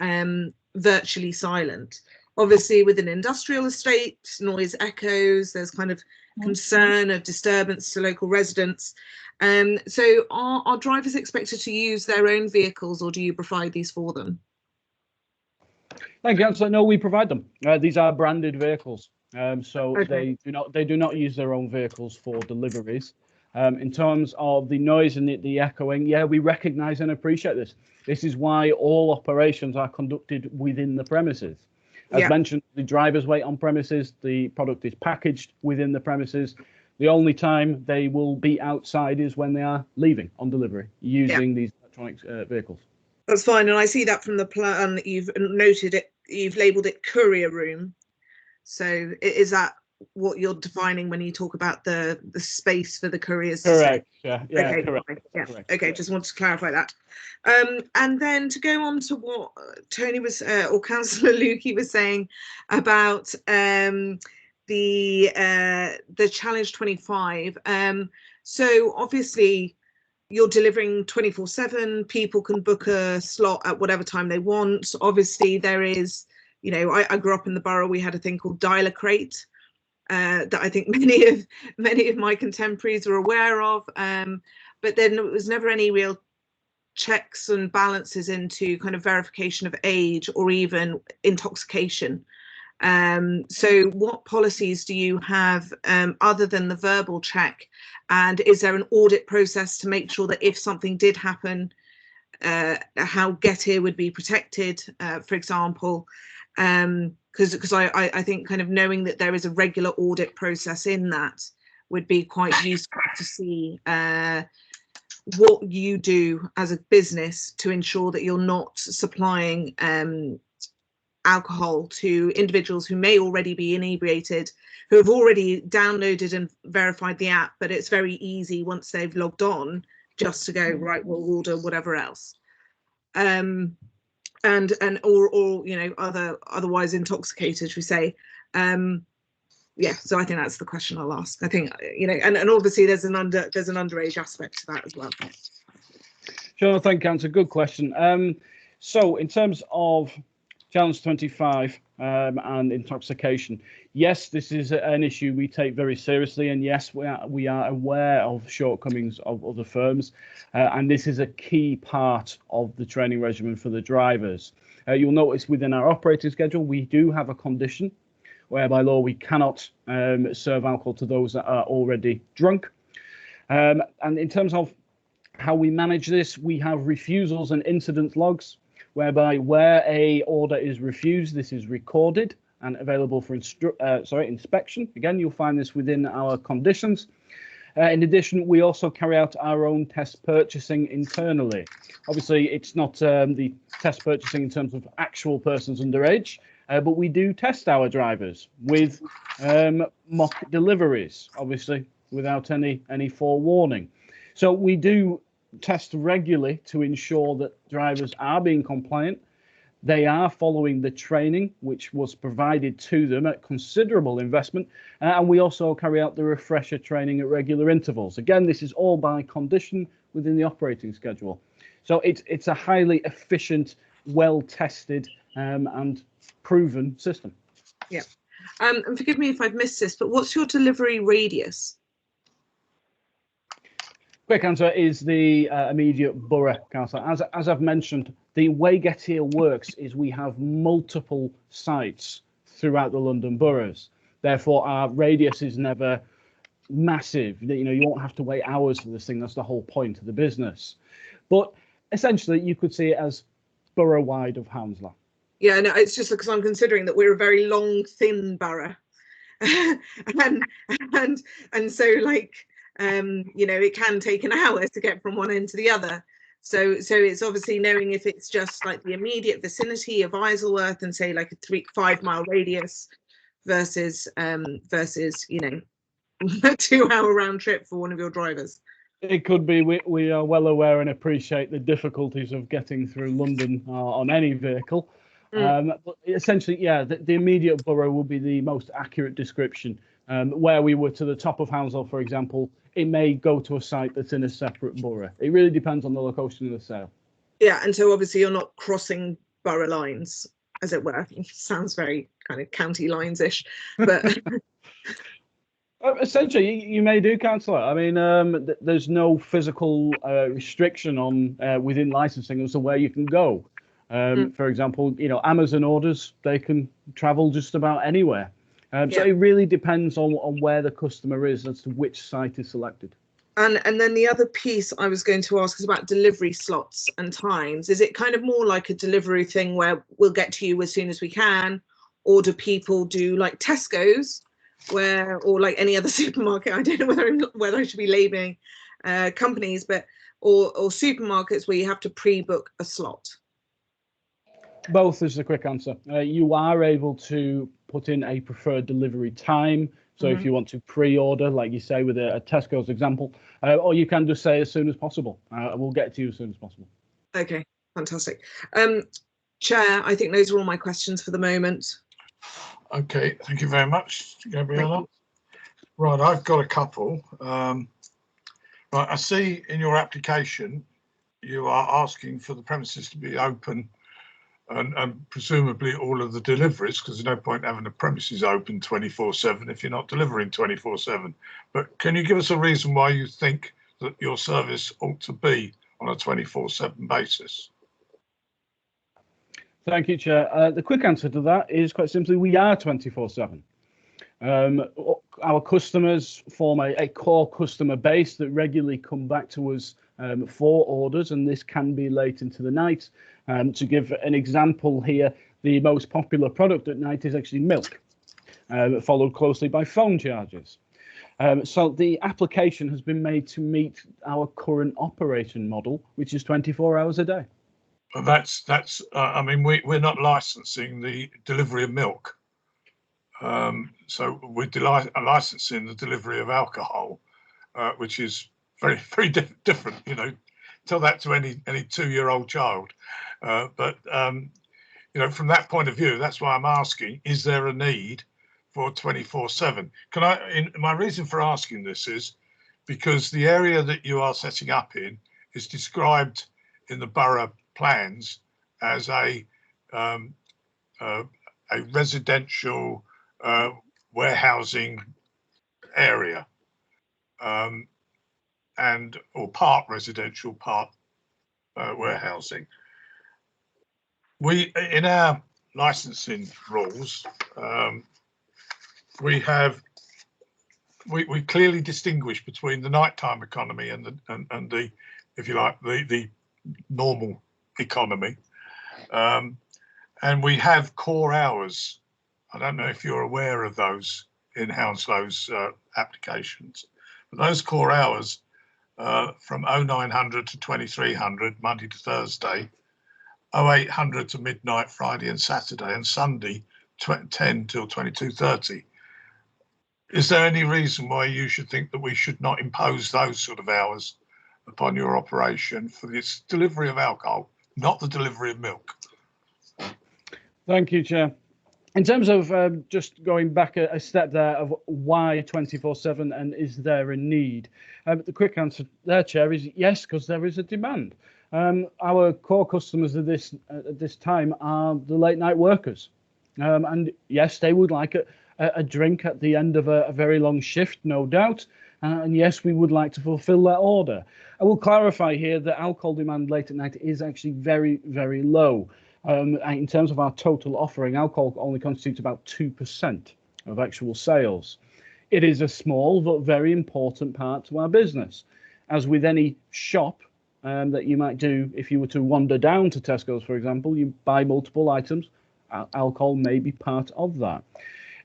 virtually silent. Obviously, with an industrial estate, noise echoes, there's kind of concern of disturbance to local residents. So are drivers expected to use their own vehicles, or do you provide these for them? Thank you, Councillor. No, we provide them. These are branded vehicles, so Okay. they do not use their own vehicles for deliveries. In terms of the noise and the echoing, yeah, we recognise and appreciate this. This is why all operations are conducted within the premises. As mentioned, the drivers wait on premises. The product is packaged within the premises. The only time they will be outside is when they are leaving on delivery using these electronic vehicles. That's fine, and I see that from the plan that you've noted it. You've labelled it courier room. So is that what you're defining when you talk about the space for the couriers? Correct. Yeah. Okay. Correct. Fine. Yeah. Correct. Okay. Just wanted to clarify that. And then to go on to what Tony was or Councillor Lukey was saying about the Challenge 25. So obviously, you're delivering 24/7. People can book a slot at whatever time they want. Obviously, there is, you know, I grew up in the Borough. We had a thing called Dial a Crate that I think many of my contemporaries are aware of. But then there was never any real checks and balances into kind of verification of age or even intoxication. So what policies do you have other than the verbal check? And is there an audit process to make sure that if something did happen, how Getty would be protected, for example? Because I think kind of knowing that there is a regular audit process in that would be quite useful to see what you do as a business to ensure that you're not supplying alcohol to individuals who may already be inebriated, who have already downloaded and verified the app, but it's very easy once they've logged on just to go, right, we'll order whatever else. Or you know, otherwise intoxicated, should we say. Yeah, so I think that's the question I'll ask. I think, you know, and obviously there's an underage aspect to that as well. Sure, thank you, Councillor. Good question. So in terms of Challenge 25 and intoxication, yes, this is an issue we take very seriously, and yes, we are aware of shortcomings of other firms, and this is a key part of the training regimen for the drivers. You'll notice within our operating schedule, we do have a condition where by law we cannot serve alcohol to those that are already drunk. And in terms of how we manage this, we have refusals and incident logs, whereby where a order is refused, this is recorded and available for inspection. Again, you'll find this within our conditions. In addition, we also carry out our own test purchasing internally. Obviously, it's not the test purchasing in terms of actual persons underage, but we do test our drivers with mock deliveries, obviously, without any forewarning. So we do test regularly to ensure that drivers are being compliant. They are following the training which was provided to them at considerable investment, and we also carry out the refresher training at regular intervals. Again, this is all by condition within the operating schedule. So it's a highly efficient, well-tested and proven system. Yeah. And forgive me if I've missed this, but what's your delivery radius? Quick answer is the immediate borough council. As I've mentioned, the way Getty works is we have multiple sites throughout the London boroughs. Therefore, our radius is never massive. You know, you won't have to wait hours for this thing. That's the whole point of the business. But essentially, you could see it as borough-wide of Hounslow. Yeah, no, it's just because I'm considering that we're a very long, thin borough, and so like you know, it can take an hour to get from one end to the other. So it's obviously knowing if it's just like the immediate vicinity of Isleworth and say like a 3-5 mile radius versus you know, a 2-hour round trip for one of your drivers. It could be. We are well aware and appreciate the difficulties of getting through London on any vehicle. But essentially, yeah, the immediate borough will be the most accurate description. Where we were to the top of Hounslow, for example, it may go to a site that's in a separate borough. It really depends on the location of the sale. Yeah, and so obviously you're not crossing borough lines, as it were. It sounds very kind of county lines-ish, but essentially you may do, councillor. I mean, there's no physical restriction on within licensing as to where you can go. For example, you know, Amazon orders, they can travel just about anywhere. So it really depends on where the customer is as to which site is selected. And then the other piece I was going to ask is about delivery slots and times. Is it kind of more like a delivery thing where we'll get to you as soon as we can, or do people do like Tesco's, where, or like any other supermarket? I don't know whether I should be labelling companies, but or supermarkets where you have to pre-book a slot. Both is the quick answer. You are able to put in a preferred delivery time. So if you want to pre-order, like you say with a Tesco's example, or you can just say as soon as possible. We'll get to you as soon as possible. Okay, fantastic. Chair, I think those are all my questions for the moment. Okay, thank you very much, Gabriella. Right, I've got a couple. Right, I see in your application you are asking for the premises to be open and presumably all of the deliveries, because there's no point having the premises open 24/7 if you're not delivering 24/7. But can you give us a reason why you think that your service ought to be on a 24/7 basis? Thank you, Chair. The quick answer to that is quite simply we are 24/7. Our customers form a core customer base that regularly come back to us for orders, and this can be late into the night. To give an example here, the most popular product at night is actually milk, followed closely by phone chargers. So the application has been made to meet our current operation model, which is 24 hours a day. Well, that's I mean, we're not licensing the delivery of milk. So we're licensing the delivery of alcohol, which is very, very different, you know. Tell that to any 2-year-old child. But you know, from that point of view, that's why I'm asking: is there a need for 24/7? Can I? My reason for asking this is because the area that you are setting up in is described in the borough plans as a residential warehousing area, or part residential, part warehousing. We, in our licensing rules, we clearly distinguish between the nighttime economy and the, if you like, the normal economy, and we have core hours. I don't know if you're aware of those in Hounslow's applications, but those core hours from 0900 to 2300 Monday to Thursday, 0800 to midnight Friday and Saturday, and Sunday 10 till 22:30. Is there any reason why you should think that we should not impose those sort of hours upon your operation for this delivery of alcohol, not the delivery of milk? Thank you, Chair. In terms of just going back a step there of why 24/7 and is there a need? The quick answer there, Chair, is yes, because there is a demand. Our core customers at this time are the late night workers. And yes, they would like a drink at the end of a very long shift, no doubt. And yes, we would like to fulfill that order. I will clarify here that alcohol demand late at night is actually very, very low. In terms of our total offering, alcohol only constitutes about 2% of actual sales. It is a small but very important part to our business. As with any shop that you might do, if you were to wander down to Tesco's, for example, you buy multiple items, alcohol may be part of that.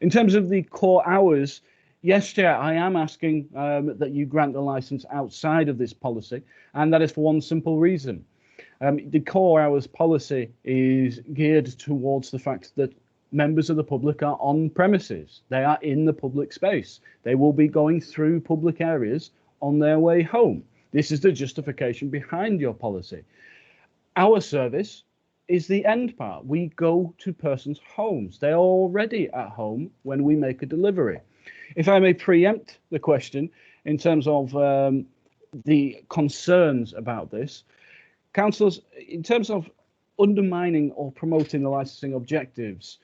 In terms of the core hours, yes, Chair, I am asking that you grant the licence outside of this policy, and that is for one simple reason. The core hours policy is geared towards the fact that members of the public are on premises. They are in the public space. They will be going through public areas on their way home. This is the justification behind your policy. Our service is the end part. We go to persons' homes. They are already at home when we make a delivery. If I may preempt the question in terms of the concerns about this, councillors, in terms of undermining or promoting the licensing objectives,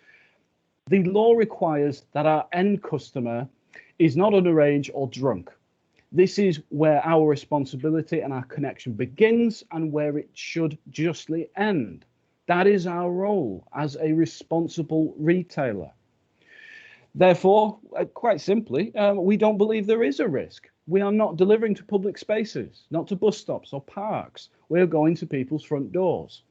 the law requires that our end customer is not underage or drunk. This is where our responsibility and our connection begins and where it should justly end. That is our role as a responsible retailer. Therefore, quite simply, we don't believe there is a risk. We are not delivering to public spaces, not to bus stops or parks. We are going to people's front doors.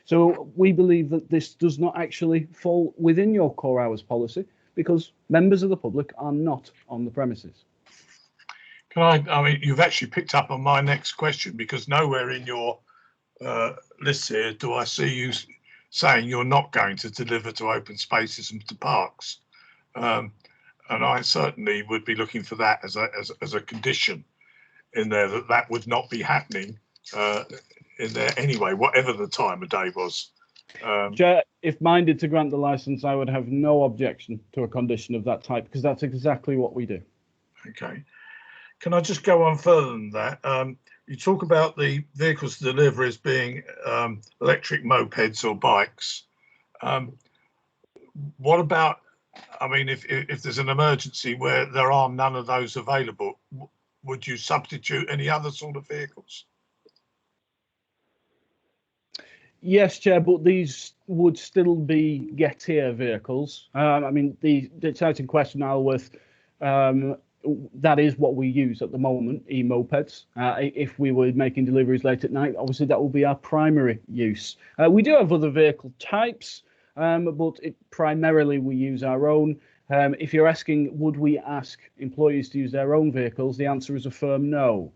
So we believe that this does not actually fall within your core hours policy because members of the public are not on the premises. I mean, you've actually picked up on my next question, because nowhere in your list here do I see you saying you're not going to deliver to open spaces and to parks. And I certainly would be looking for that as a condition in there, that would not be happening in there anyway, whatever the time of day was. Chair, if minded to grant the licence, I would have no objection to a condition of that type, because that's exactly what we do. Okay. Can I just go on further than that? You talk about the vehicles deliveries being electric mopeds or bikes. What about, I mean, if there's an emergency where there are none of those available, would you substitute any other sort of vehicles? Yes, Chair, but these would still be Getty vehicles. I mean, the exciting question, Alworth, that is what we use at the moment, e-mopeds. If we were making deliveries late at night, obviously that will be our primary use. We do have other vehicle types, but primarily we use our own. If you're asking, would we ask employees to use their own vehicles, the answer is a firm no.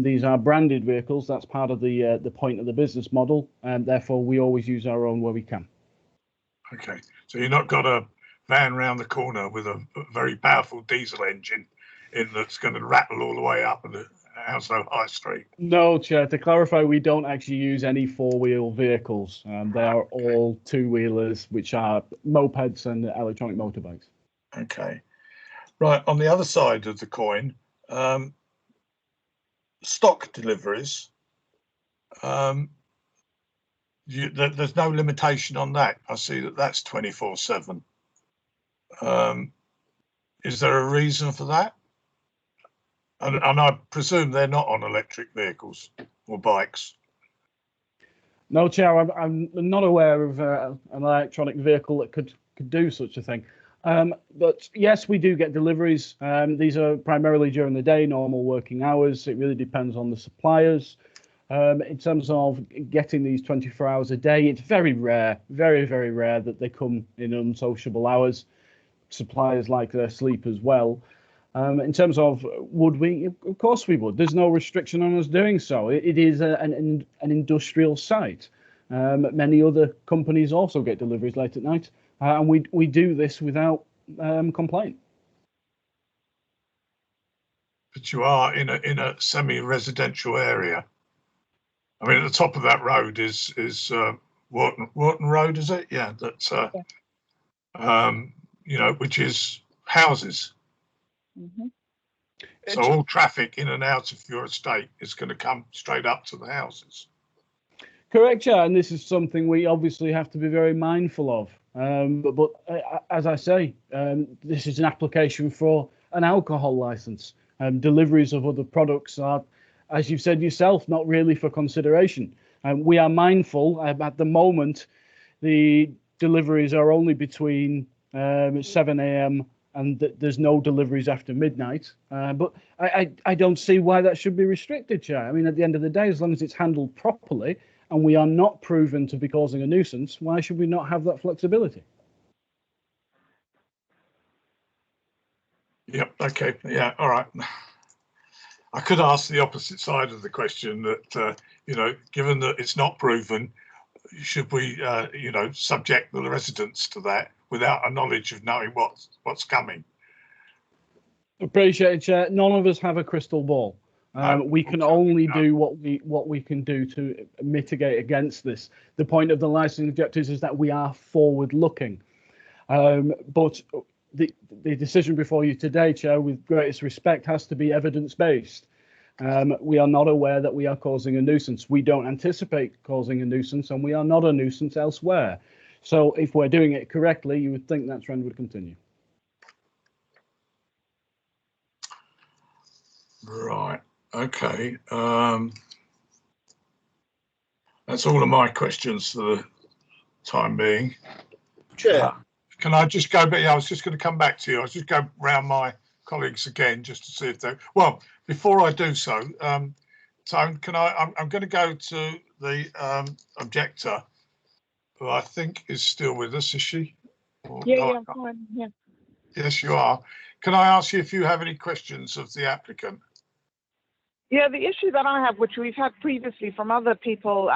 These are branded vehicles. That's part of the point of the business model, and therefore we always use our own where we can. Okay, so you're not got a van round the corner with a very powerful diesel engine in that's going to rattle all the way up the Hounslow High Street? No, Chair. To clarify, we don't actually use any four-wheel vehicles. They are all two-wheelers, which are mopeds and electronic motorbikes. Okay, right. On the other side of the coin, stock deliveries. There's no limitation on that. I see that that's 24/7. Is there a reason for that? And I presume they're not on electric vehicles or bikes. No, Chair, I'm not aware of an electronic vehicle that could do such a thing. But yes, we do get deliveries. These are primarily during the day, normal working hours. It really depends on the suppliers. In terms of getting these 24 hours a day, it's very rare, very, very rare that they come in unsociable hours. Suppliers like their sleep as well. In terms of would we, of course we would. There's no restriction on us doing so. It is an industrial site. Many other companies also get deliveries late at night, and we do this without complaint. But you are in a semi-residential area. I mean, at the top of that road is Wharton Road, is it? Yeah, that's you know, which is houses. Mm-hmm. So all traffic in and out of your estate is going to come straight up to the houses. Correct, Chair, and this is something we obviously have to be very mindful of. But as I say, this is an application for an alcohol license. Deliveries of other products are, as you've said yourself, not really for consideration. We are mindful at the moment, the deliveries are only between 7 a.m. and there's no deliveries after midnight. But I don't see why that should be restricted, Chair. I mean, at the end of the day, as long as it's handled properly and we are not proven to be causing a nuisance, why should we not have that flexibility? Yep. Okay. Yeah. All right. I could ask the opposite side of the question that, given that it's not proven, should we, subject the residents to that without a knowledge of knowing what's coming? Appreciate it, Chair. None of us have a crystal ball. We can only do what we can do to mitigate against this. The point of the licensing objectives is that we are forward-looking. But the decision before you today, Chair, with greatest respect, has to be evidence-based. We are not aware that we are causing a nuisance. We don't anticipate causing a nuisance, and we are not a nuisance elsewhere. So if we're doing it correctly, you would think that trend would continue. Right. Okay. That's all of my questions for the time being. Chair. Can I just go? But yeah, I was just going to come back to you. I was just go round my colleagues again just to see if they. Well, before I do so, Tone, can I? I'm going to go to the objector, who I think is still with us. Is she? Or Yeah, fine. Yeah. Yes, you are. Can I ask you if you have any questions of the applicant? Yeah, the issue that I have, which we've had previously from other people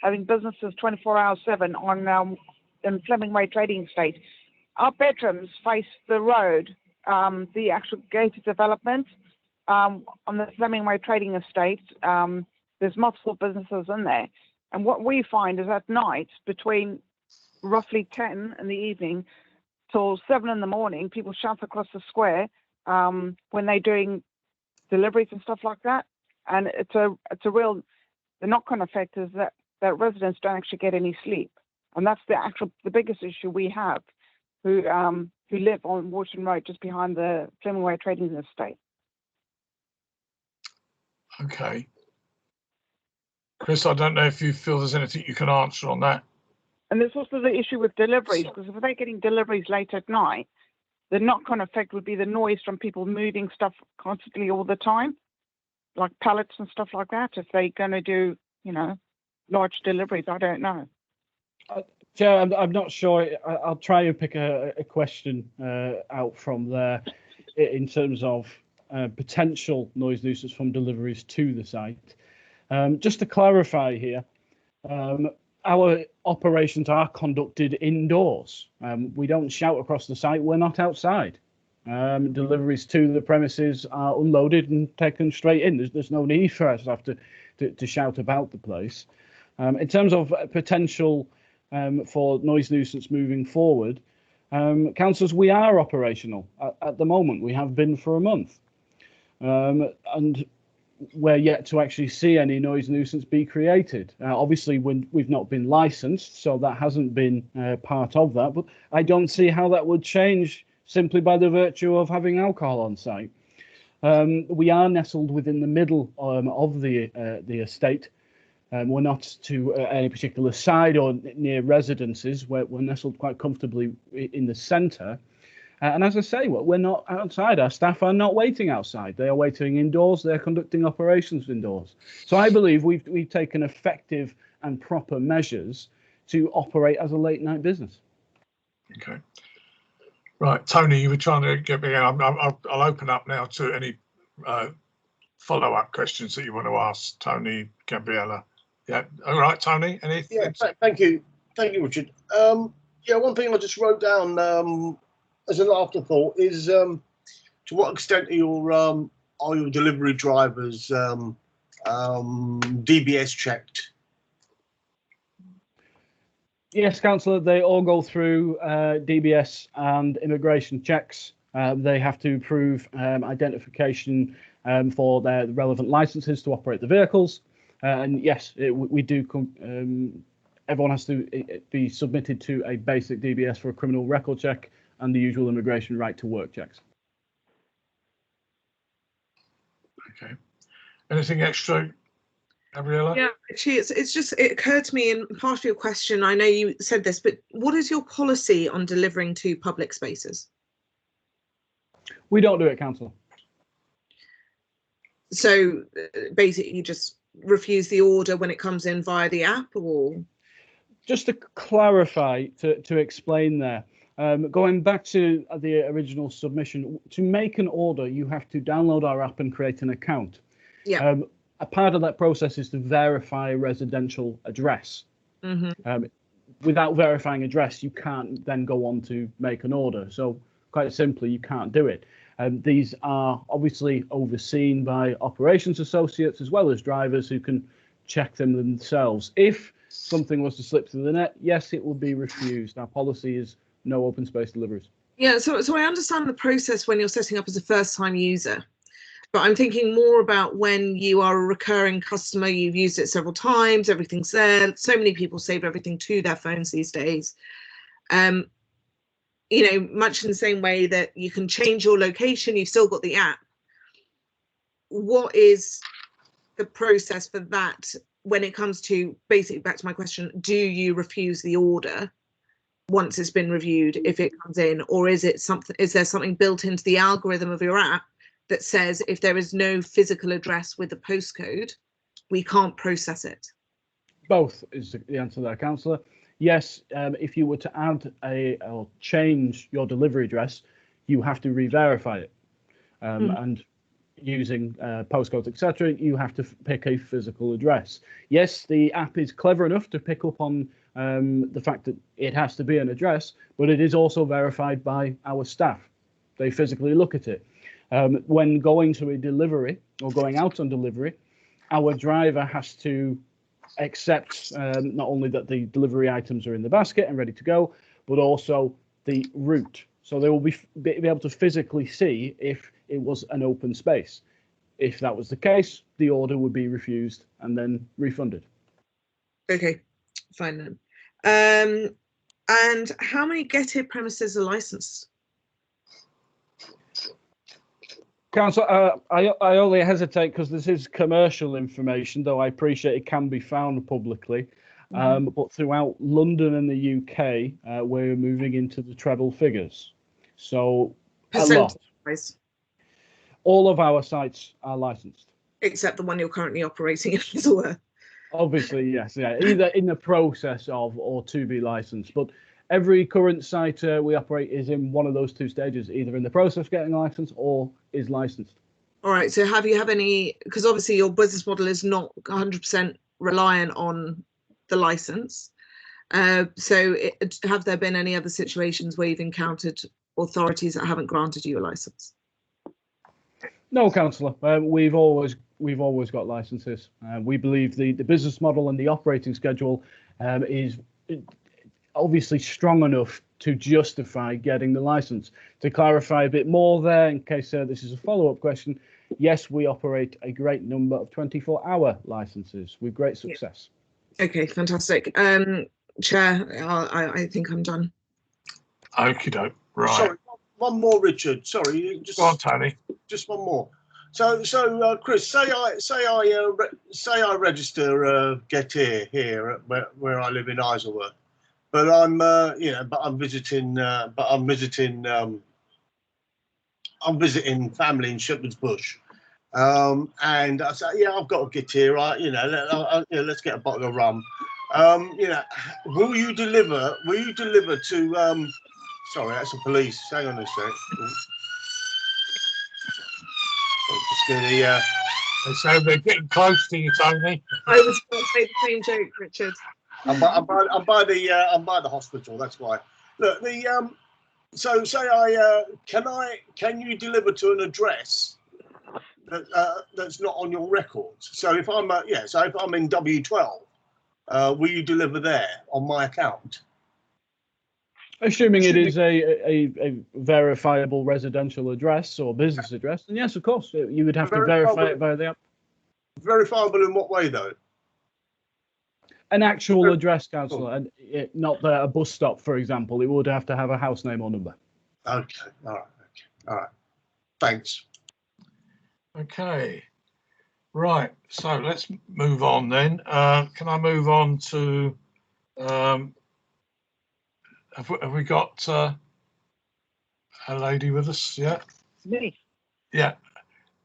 having businesses 24 hours 7 on in Fleming Way Trading Estate, our bedrooms face the road, the actual gated development on the Fleming Way Trading Estate. There's multiple businesses in there. And what we find is at night, between roughly 10 in the evening till 7 in the morning, people shout across the square when they're doing deliveries and stuff like that. And it's a real, the knock-on effect is that residents don't actually get any sleep. And that's the biggest issue we have, who live on Wharton Road just behind the Fleming Way Trading Estate. Okay. Chris, I don't know if you feel there's anything you can answer on that. And there's also the issue with deliveries, because if they're getting deliveries late at night, the knock-on effect would be the noise from people moving stuff constantly all the time, like pallets and stuff like that. If they're going to do, large deliveries, I don't know. Chair, I'm not sure. I'll try and pick a question out from there in terms of potential noise nuisance from deliveries to the site. Just to clarify here, our operations are conducted indoors. We don't shout across the site. We're not outside. Deliveries to the premises are unloaded and taken straight in. There's no need for us to have to shout about the place. In terms of potential for noise nuisance moving forward, councillors, we are operational at the moment. We have been for a month. And we're yet to actually see any noise nuisance be created. Obviously, we've not been licensed, so that hasn't been part of that. But I don't see how that would change simply by the virtue of having alcohol on site. We are nestled within the middle of the estate. We're not to any particular side or near residences. We're nestled quite comfortably in the centre. And as I say, we're not outside. Our staff are not waiting outside. They are waiting indoors. They're conducting operations indoors. So I believe we've taken effective and proper measures to operate as a late night business. Okay. Right, Tony, you were trying to get me out. I'll open up now to any follow-up questions that you want to ask Tony, Gabriella. Yeah. All right, Tony. Anything? Yeah. Thank you, Richard. Yeah. One thing I just wrote down as an afterthought is to what extent are your delivery drivers DBS checked? Yes, councillor, they all go through DBS and immigration checks. They have to prove identification for their relevant licenses to operate the vehicles. And yes, we do. Everyone has to be submitted to a basic DBS for a criminal record check and the usual immigration right to work checks. Okay. Anything extra, Gabriella? Yeah, actually, it's just, it occurred to me in part of your question, I know you said this, but what is your policy on delivering to public spaces? We don't do it, Councillor. So basically you just refuse the order when it comes in via the app, or? Just to clarify, to explain there, going back to the original submission, to make an order, you have to download our app and create an account. Yeah. A part of that process is to verify a residential address. Mm-hmm. Without verifying address, you can't then go on to make an order. So quite simply, you can't do it. These are obviously overseen by operations associates as well as drivers who can check them themselves. If something was to slip through the net, yes, it will be refused. Our policy is no open space deliveries. Yeah, so I understand the process when you're setting up as a first-time user, but I'm thinking more about when you are a recurring customer, you've used it several times, everything's there. So many people save everything to their phones these days. You know, much in the same way that you can change your location, you've still got the app. What is the process for that when it comes to, basically back to my question, do you refuse the order once it's been reviewed if it comes in, or is it something, is there something built into the algorithm of your app that says if there is no physical address with the postcode, we can't process it? Both is the answer there, Councillor. Yes, if you were to add or change your delivery address, you have to re-verify it. And using postcodes, etc., you have to pick a physical address. Yes, the app is clever enough to pick up on the fact that it has to be an address, but it is also verified by our staff. They physically look at it. When going to a delivery or going out on delivery, our driver has to accept not only that the delivery items are in the basket and ready to go, but also the route. So they will be able to physically see if it was an open space. If that was the case, the order would be refused and then refunded. Okay, fine then. And how many Getty premises are licensed? Councillor, I only hesitate because this is commercial information, though I appreciate it can be found publicly. But throughout London and the UK, we're moving into the treble figures. So a lot. Percentage-wise? All of our sites are licensed. Except the one you're currently operating, if it were. Obviously, yes, yeah, either in the process of or to be licensed. But every current site we operate is in one of those two stages, either in the process of getting licensed or is licensed. All right, so have you any, because obviously your business model is not 100% reliant on the license. So have there been any other situations where you've encountered authorities that haven't granted you a license? No, Councillor. We've always got licenses. We believe the business model and the operating schedule is obviously strong enough to justify getting the license. To clarify a bit more there, in case this is a follow-up question, yes, we operate a great number of 24-hour licenses with great success. Yeah. Okay, fantastic. Chair, I think I'm done. Okie doke. Right. Sorry, one more, Richard. Sorry, just go on, Tony. Just one more. So, Chris, say I register Getty here where I live in Isleworth, but I'm visiting family in Shepherd's Bush, and I say, yeah, I've got a Getty, right? Let's get a bottle of rum. Will you deliver to? Sorry, that's the police. Hang on a sec. So they're getting close to you, Tony. I was going to say the same joke, Richard. I'm by the hospital. That's why. Look, so say can you deliver to an address that's not on your records? So if I'm if I'm in W12, will you deliver there on my account? Assuming it is a verifiable residential address or business address, and yes, of course, you would have to verify it via the app. Verifiable in what way, though? An actual address, councillor, and not a bus stop, for example. It would have to have a house name or number. Okay, all right, okay, all right. Thanks. Okay, right. So let's move on then. Can I move on to? Have we got a lady with us? Yeah. Me. Yeah.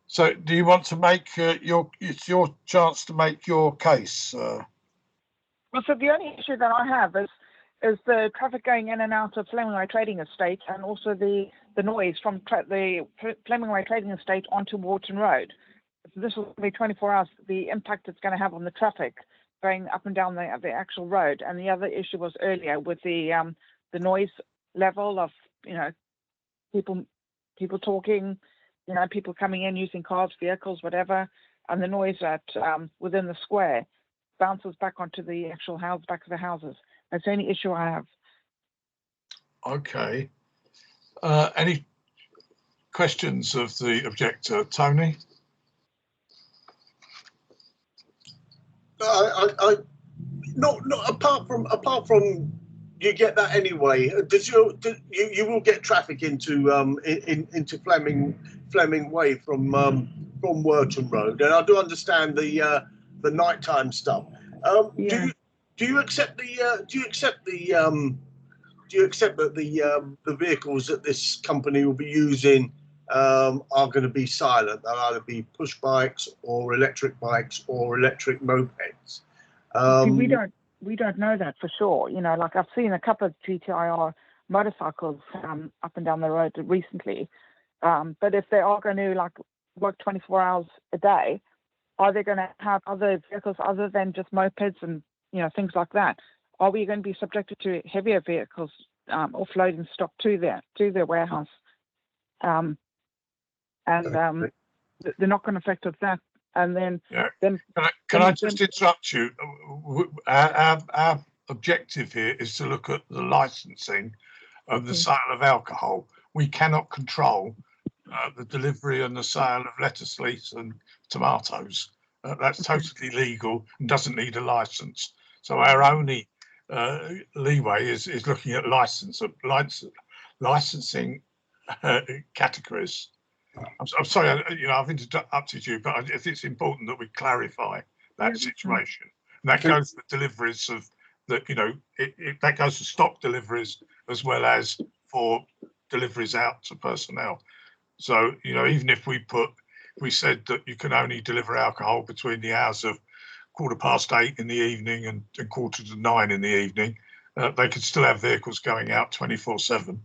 So, do you want to make it's your chance to make your case? Well, so the only issue that I have is the traffic going in and out of Flemingway Trading Estate, and also the noise from the Flemingway Trading Estate onto Wharton Road. So this will be 24 hours. The impact it's going to have on the traffic going up and down the actual road. And the other issue was earlier with the noise level of people talking, people coming in using cars, vehicles, whatever, and the noise at within the square bounces back onto the actual back of the houses. That's the only issue I have. Okay. Any questions of the objector, Tony? Not apart from you get that anyway. You will get traffic into into Fleming Way from Wharton Road, and I do understand the nighttime stuff. Yeah. Do you accept that the vehicles that this company will be using are going to be silent? They'll either be push bikes or electric mopeds. We don't know that for sure. Like I've seen a couple of GTIR motorcycles up and down the road recently. But if they are going to work 24 hours a day, are they going to have other vehicles other than just mopeds and things like that? Are we going to be subjected to heavier vehicles offloading stock to their warehouse? The knock-on effect of that. And then, can I just interrupt you? Our objective here is to look at the licensing of the sale of alcohol. We cannot control the delivery and the sale of lettuce leaves and tomatoes. That's totally legal and doesn't need a license. So our only leeway is looking at licensing categories. I'm sorry, I've interrupted you, but it's important that we clarify that situation. And that goes for deliveries of that goes for stock deliveries as well as for deliveries out to personnel. So, even if we said that you can only deliver alcohol between the hours of 8:15 in the evening and 8:45 in the evening, they could still have vehicles going out 24/7.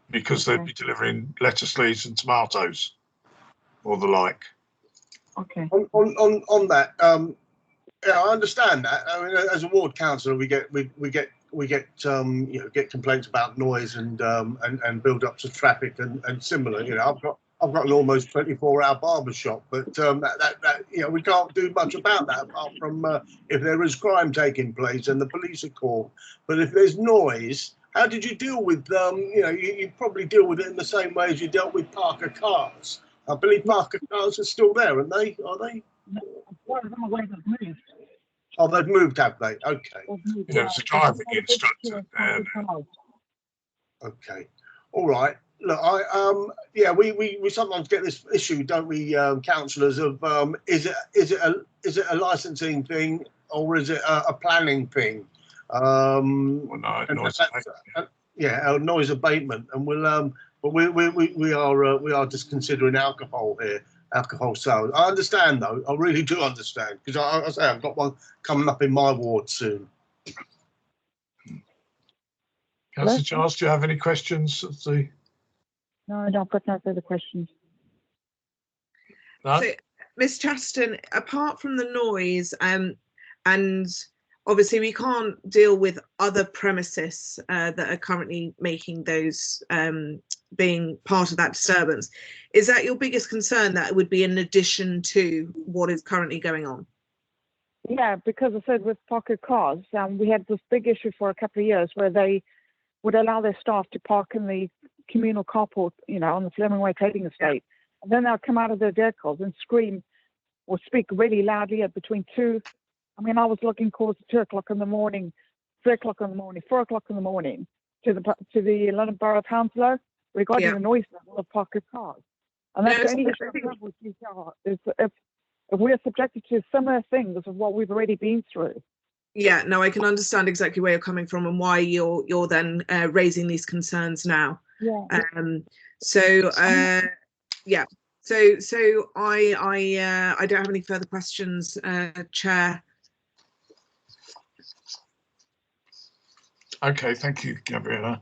Because they'd be delivering lettuce leaves and tomatoes or the like. Okay. On that, I understand that. I mean, as a ward councillor, we get complaints about noise and build-ups of traffic and similar. I've got an almost 24-hour barber shop, but we can't do much about that apart from if there is crime taking place and the police are called. But if there's noise, how did you deal with you probably deal with it in the same way as you dealt with Parker cars? I believe Parker cars are still there, aren't they? Are they? One of them away they've moved. Oh, they've moved, have they? Okay. There's a driving instructor. Okay. All right. Look, we sometimes get this issue, don't we, councillors? Of is it a licensing thing or is it a planning thing? Noise abatement, and but we are just considering alcohol here, alcohol sales. I understand though, I really do understand, because I say I've got one coming up in my ward soon. Councillor Charles, do you have any questions? No, I've got no further questions. No? So, Ms. Chaston, apart from the noise, and obviously we can't deal with other premises that are currently making those being part of that disturbance. Is that your biggest concern, that it would be in addition to what is currently going on? Yeah, because I said with Parker cars, we had this big issue for a couple of years where they would allow their staff to park in the communal carport, on the Flemingway Trading Estate. And then they'll come out of their vehicles and scream or speak really loudly at between 2 I mean, I was looking towards 2 o'clock in the morning, 3 o'clock in the morning, 4 o'clock in the morning to the London Borough of Hounslow regarding Yeah. the noise level of parked cars. And that's No, the only issue I have with GCR is if we're subjected to similar things of what we've already been through. Yeah, no, I can understand exactly where you're coming from and why you're then raising these concerns now. Yeah. Yeah. So I don't have any further questions, Chair. Okay, thank you, Gabriella.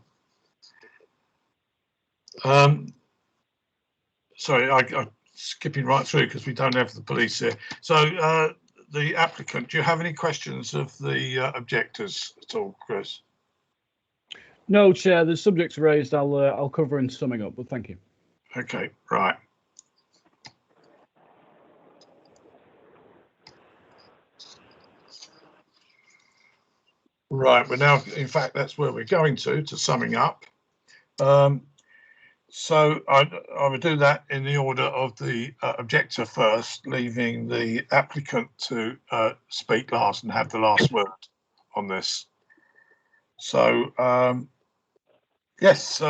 Sorry, I'm skipping right through because we don't have the police here. So the applicant, do you have any questions of the objectors at all, Chris? No, Chair, the subjects raised I'll cover in summing up, but thank you. Okay, right. Right, we're now, in fact, that's where we're going to summing up. So I would do that in the order of the objector first, leaving the applicant to speak last and have the last word on this. So, yes,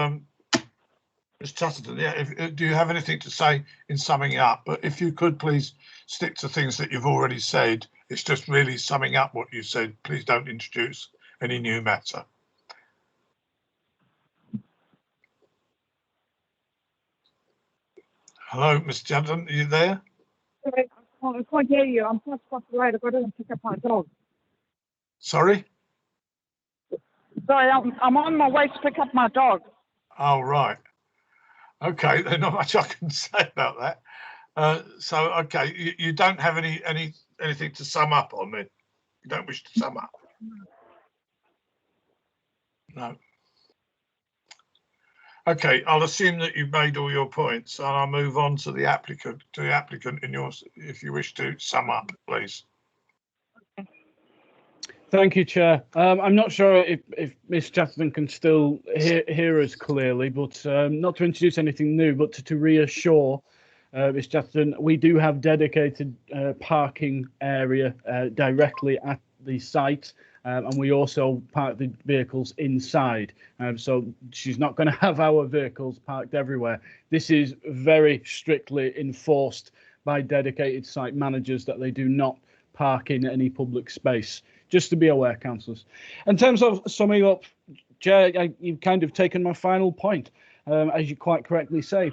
Ms. Chatterton, yeah, do you have anything to say in summing up? But if you could please stick to things that you've already said. It's just really summing up what you said. Please don't introduce any new matter. Hello, Ms. Chatterton, are you there? Sorry, I can't hear you. I'm just across the road. I've got to pick up my dog. Sorry? Sorry, I'm on my way to pick up my dog. Oh, right. Okay, there's not much I can say about that. So, okay, you don't have anything to sum up on then? You don't wish to sum up? No. Okay, I'll assume that you've made all your points, and I'll move on to the applicant. In yours, if you wish to sum up, please. Thank you, Chair. I'm not sure if Ms. Chatterton can still hear us clearly, but not to introduce anything new, but to reassure Ms. Chatterton, we do have dedicated parking area directly at the site, and we also park the vehicles inside. So she's not going to have our vehicles parked everywhere. This is very strictly enforced by dedicated site managers that they do not park in any public space. Just to be aware, councillors. In terms of summing up, Chair, you've kind of taken my final point, as you quite correctly say.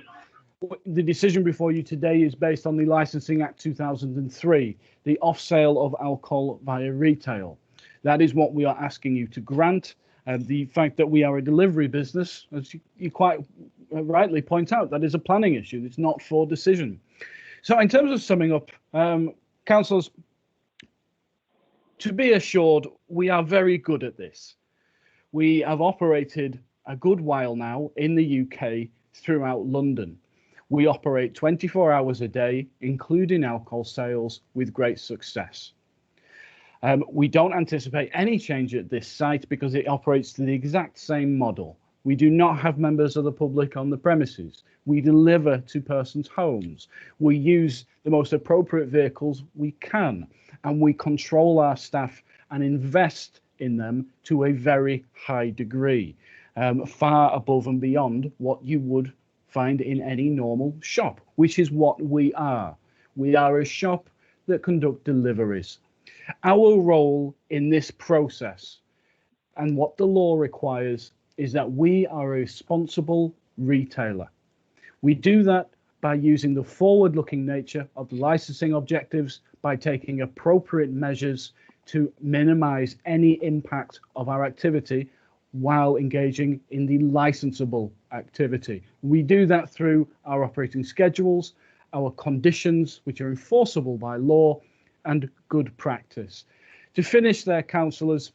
The decision before you today is based on the Licensing Act 2003, the off-sale of alcohol via retail. That is what we are asking you to grant. The fact that we are a delivery business, as you quite rightly point out, that is a planning issue. It's not for decision. So in terms of summing up, councillors, to be assured, we are very good at this. We have operated a good while now in the UK throughout London. We operate 24 hours a day, including alcohol sales, with great success. We don't anticipate any change at this site because it operates to the exact same model. We do not have members of the public on the premises. We deliver to persons' homes. We use the most appropriate vehicles we can, and we control our staff and invest in them to a very high degree, far above and beyond what you would find in any normal shop, which is what we are. We are a shop that conduct deliveries. Our role in this process and what the law requires is that we are a responsible retailer. We do that by using the forward-looking nature of the licensing objectives, by taking appropriate measures to minimize any impact of our activity while engaging in the licensable activity. We do that through our operating schedules, our conditions, which are enforceable by law, and good practice. To finish there, councillors,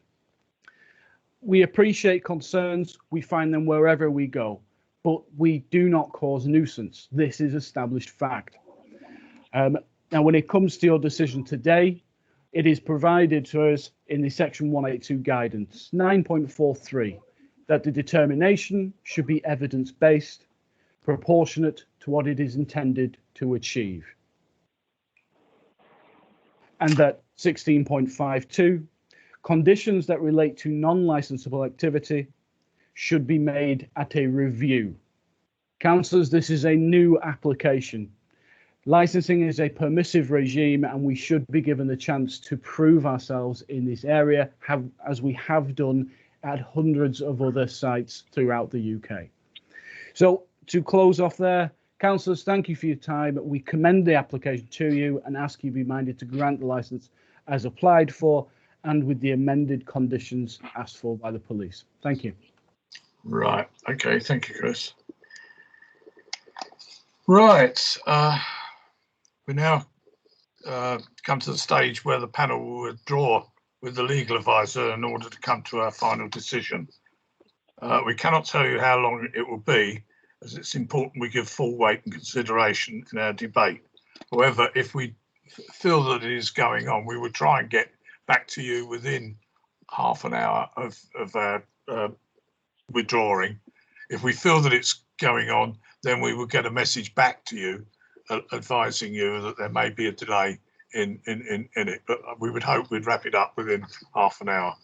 we appreciate concerns. We find them wherever we go, but we do not cause nuisance. This is established fact. Now, when it comes to your decision today, it is provided to us in the Section 182 guidance, 9.43, that the determination should be evidence-based, proportionate to what it is intended to achieve. and that 16.52, conditions that relate to non-licensable activity should be made at a review. Councillors, this is a new application. Licensing is a permissive regime, and we should be given the chance to prove ourselves in this area, as we have done at hundreds of other sites throughout the UK. So to close off there, councillors, thank you for your time. We commend the application to you and ask you be minded to grant the licence as applied for and with the amended conditions asked for by the police. Thank you. Right. Okay. Thank you, Chris. Right. We now come to the stage where the panel will withdraw with the legal advisor in order to come to our final decision. We cannot tell you how long it will be, as it's important we give full weight and consideration in our debate. However, if we feel that it is going on, we would try and get back to you within half an hour of our withdrawing. If we feel that it's going on, then we will get a message back to you advising you that there may be a delay in it, but we would hope we'd wrap it up within half an hour.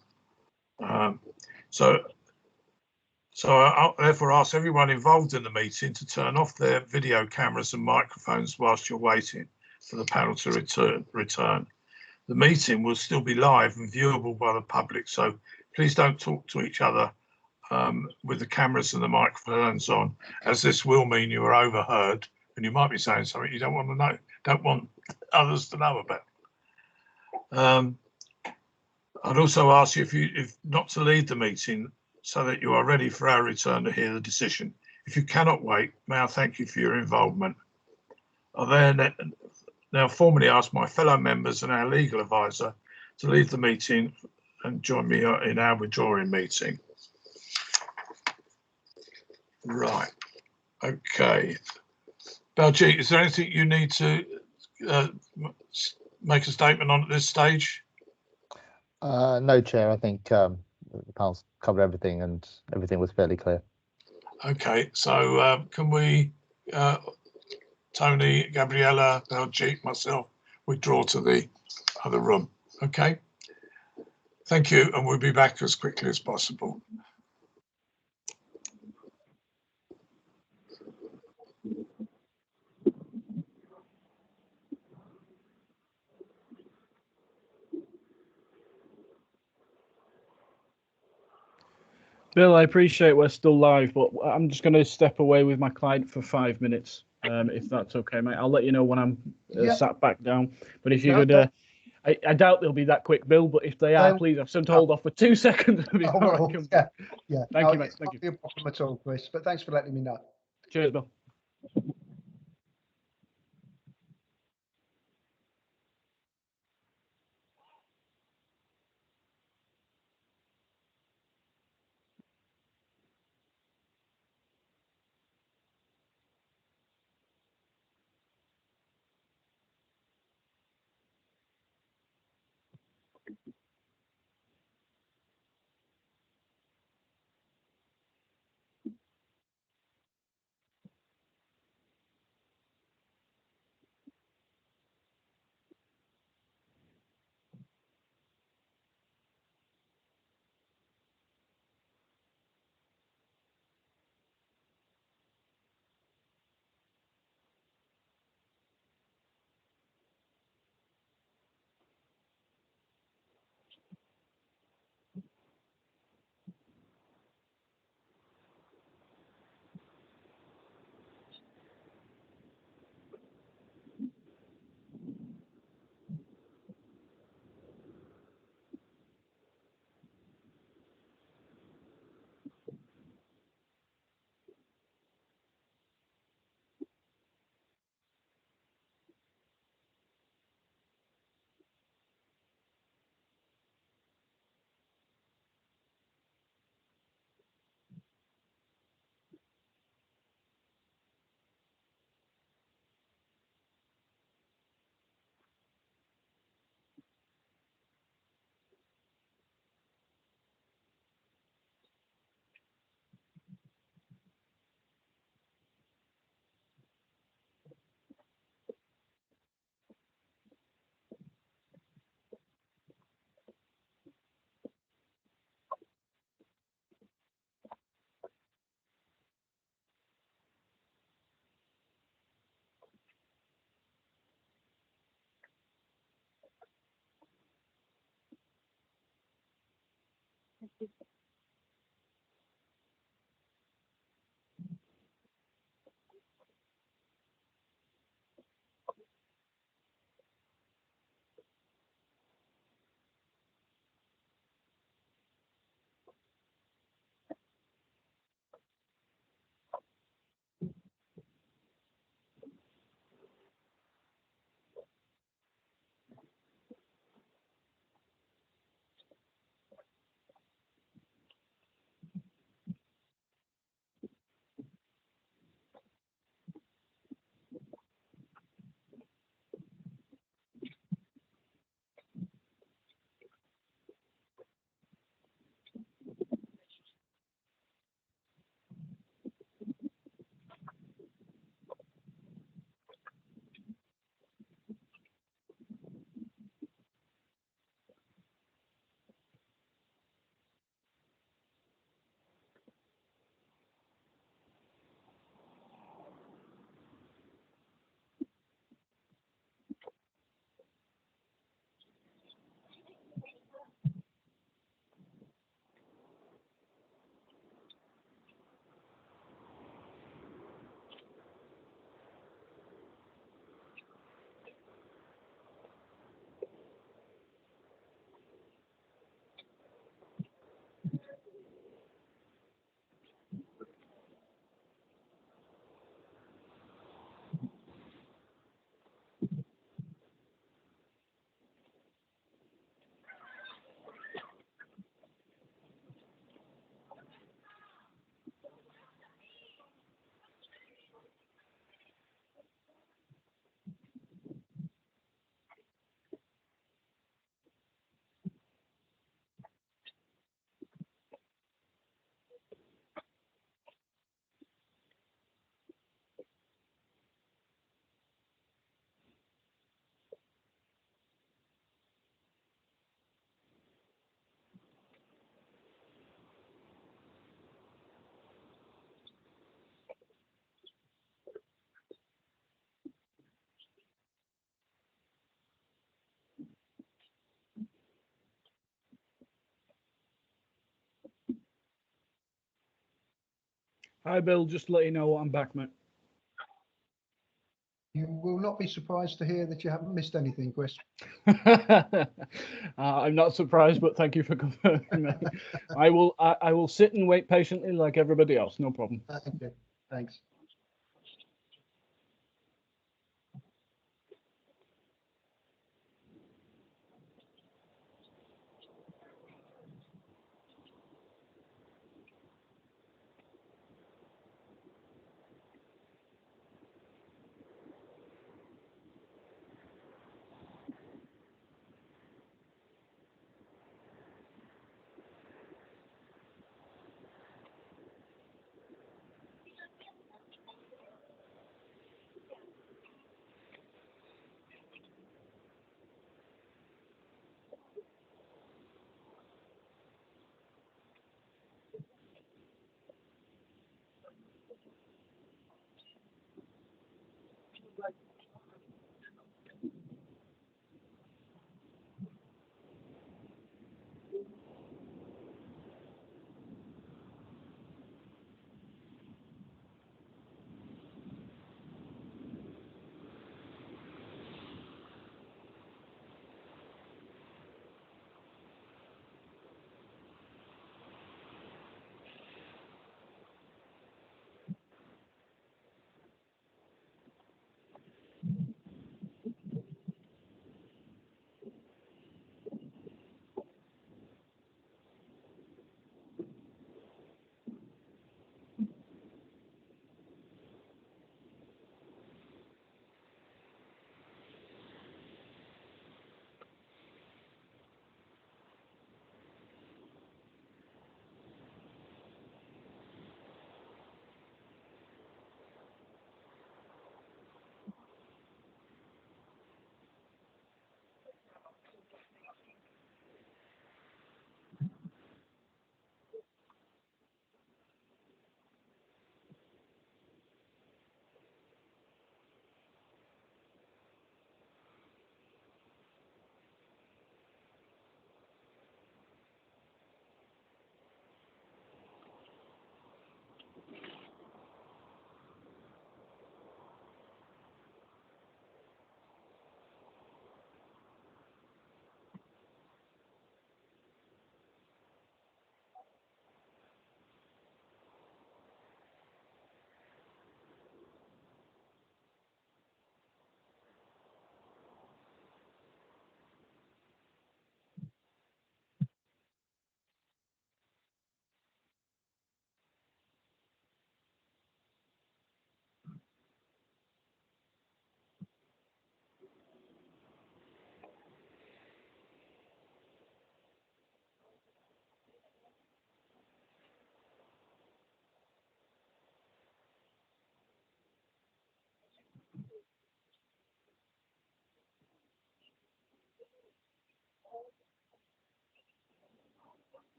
So I'll therefore ask everyone involved in the meeting to turn off their video cameras and microphones whilst you're waiting for the panel to return. The meeting will still be live and viewable by the public, so please don't talk to each other with the cameras and the microphones on, as this will mean you are overheard and you might be saying something you don't want to know, don't want others to know about. I'd also ask you if not to leave the meeting so that you are ready for our return to hear the decision. If you cannot wait, may I thank you for your involvement. I then now formally ask my fellow members and our legal advisor to leave the meeting and join me in our withdrawing meeting. Right. Okay. Baljeet, is there anything you need to make a statement on at this stage? No, Chair. I think the panel's covered everything and everything was fairly clear. Okay, so can we, Tony, Gabriella, Baljeet, myself, withdraw to the other room? Okay. Thank you, and we'll be back as quickly as possible. Bill, I appreciate we're still live, but I'm just going to step away with my client for 5 minutes, if that's okay, mate. I'll let you know when I'm sat back down. But if you could, I doubt they'll be that quick, Bill, but if they are, please, I've sent hold off for 2 seconds. Yeah. Thank you, mate. Thank you. Not a problem at all, Chris, but thanks for letting me know. Cheers, Bill. Hi, Bill. Just to let you know I'm back, mate. You will not be surprised to hear that you haven't missed anything, Chris. I'm not surprised, but thank you for confirming. Mate. I will sit and wait patiently like everybody else. No problem. Okay, thanks.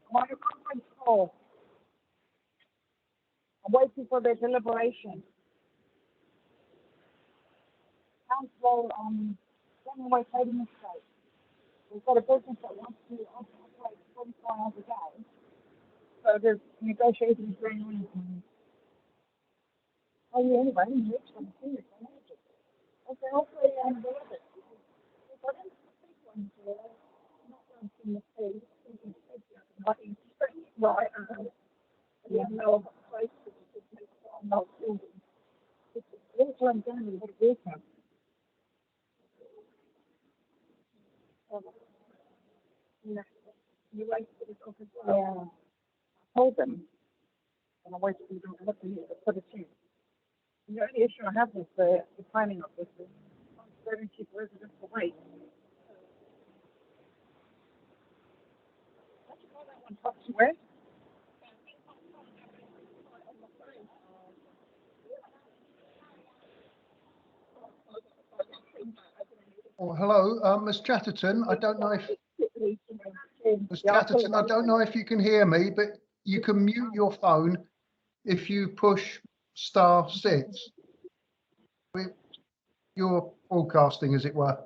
I'm on a conference call. I'm waiting for their deliberation. Hounslow Flemingway Trading Estate. We've got a business that wants to operate 24 hours a day. So there's negotiations going on. Oh, yeah, anyway, I'm rich. I'm serious. I'm energy. Okay, hopefully, we'll have it. If I don't speak one here, not going to the sea, right, yeah, no, place to make no children. It's all turned down in what it is now. Yeah, you wait for this office. Yeah. I told them, and I waited for them to look at it, put it in. The only issue I have with the planning of this is I'm going to keep residents away. Don't you call that one top to where? Oh, hello, Ms. Chatterton. I don't know if Ms. Chatterton, I don't know if you can hear me, but you can mute your phone if you push *6. You're broadcasting, as it were.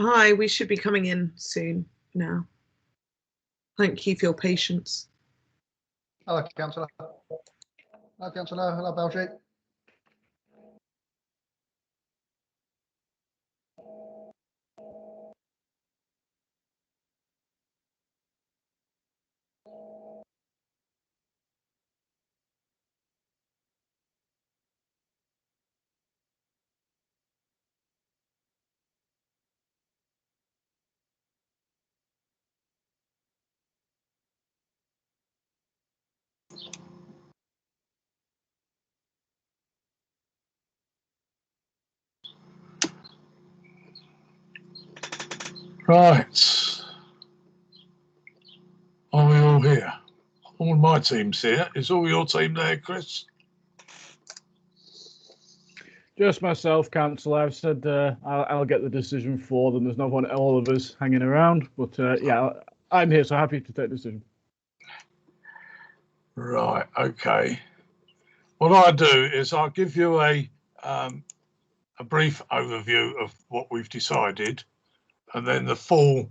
Hi, we should be coming in soon now. Thank you for your patience. Hello, Councillor. Hello, Councillor. Hello, Baljeet. Right. Are we all here? All my team's here. Is all your team there, Chris? Just myself, Councillor. I've said I'll get the decision for them. There's no point all of us hanging around. But yeah, I'm here, so happy to take the decision. Right. Okay. What I'll do is I'll give you a brief overview of what we've decided, and then the full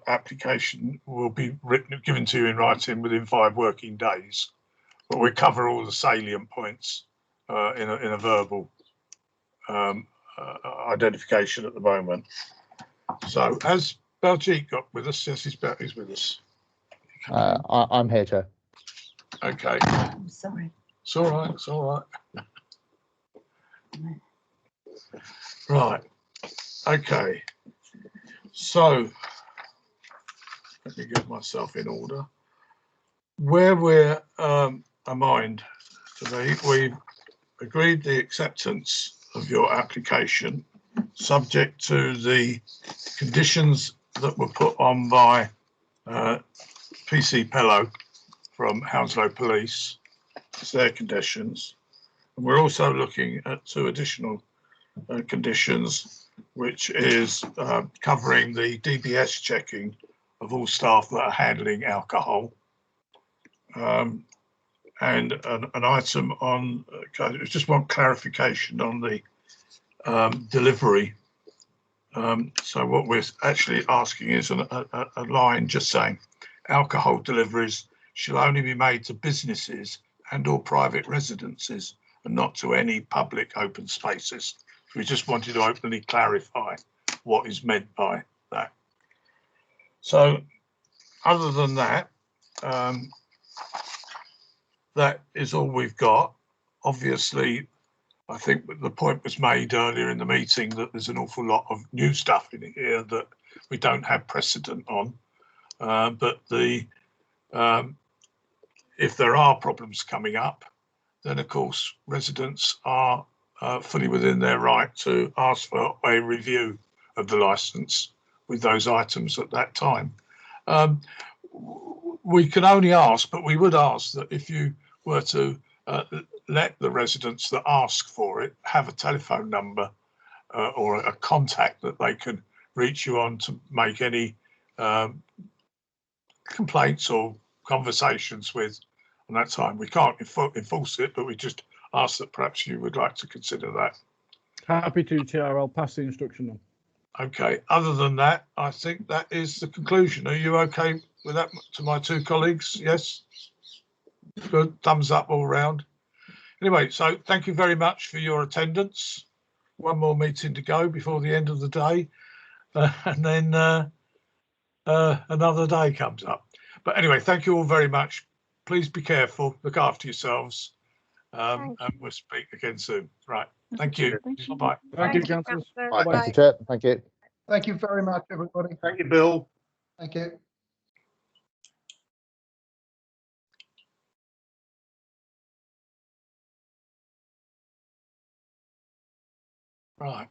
application will be given to you in writing within 5 working days. But we cover all the salient points in a verbal identification at the moment. So, has Baljeet got with us? Yes, he's with us. I'm here, Chair. Okay. I'm sorry. It's all right. It's all right. Right. Okay. So, let me get myself in order. Where we're aligned today, we've agreed the acceptance of your application, subject to the conditions that were put on by PC Pello from Hounslow Police. It's their conditions. And we're also looking at 2 additional conditions, which is covering the DBS checking of all staff that are handling alcohol. And an item on, just want clarification on the delivery. So what we're actually asking is a line just saying alcohol deliveries shall only be made to businesses and or private residences and not to any public open spaces. We just wanted to openly clarify what is meant by that. So other than that, that is all we've got. Obviously, I think the point was made earlier in the meeting that there's an awful lot of new stuff in here that we don't have precedent on. But if there are problems coming up, then of course residents are fully within their right to ask for a review of the licence with those items at that time. We can only ask, but we would ask that if you were to let the residents that ask for it have a telephone number or a contact that they can reach you on to make any complaints or conversations with on that time. We can't enforce it, but we just ask that perhaps you would like to consider that. Happy to, Chair. I'll pass the instruction on. Okay. Other than that, I think that is the conclusion. Are you okay with that to my 2 colleagues? Yes? Good. Thumbs up all round. Anyway, so thank you very much for your attendance. One more meeting to go before the end of the day. And then another day comes up. But anyway, thank you all very much. Please be careful. Look after yourselves. And we'll speak again soon. Right. Thank you. Bye-bye. Thank you, Councillors. Bye. Thank you, Chair. Thank you. Thank you very much, everybody. Thank you, Bill. Thank you. Right.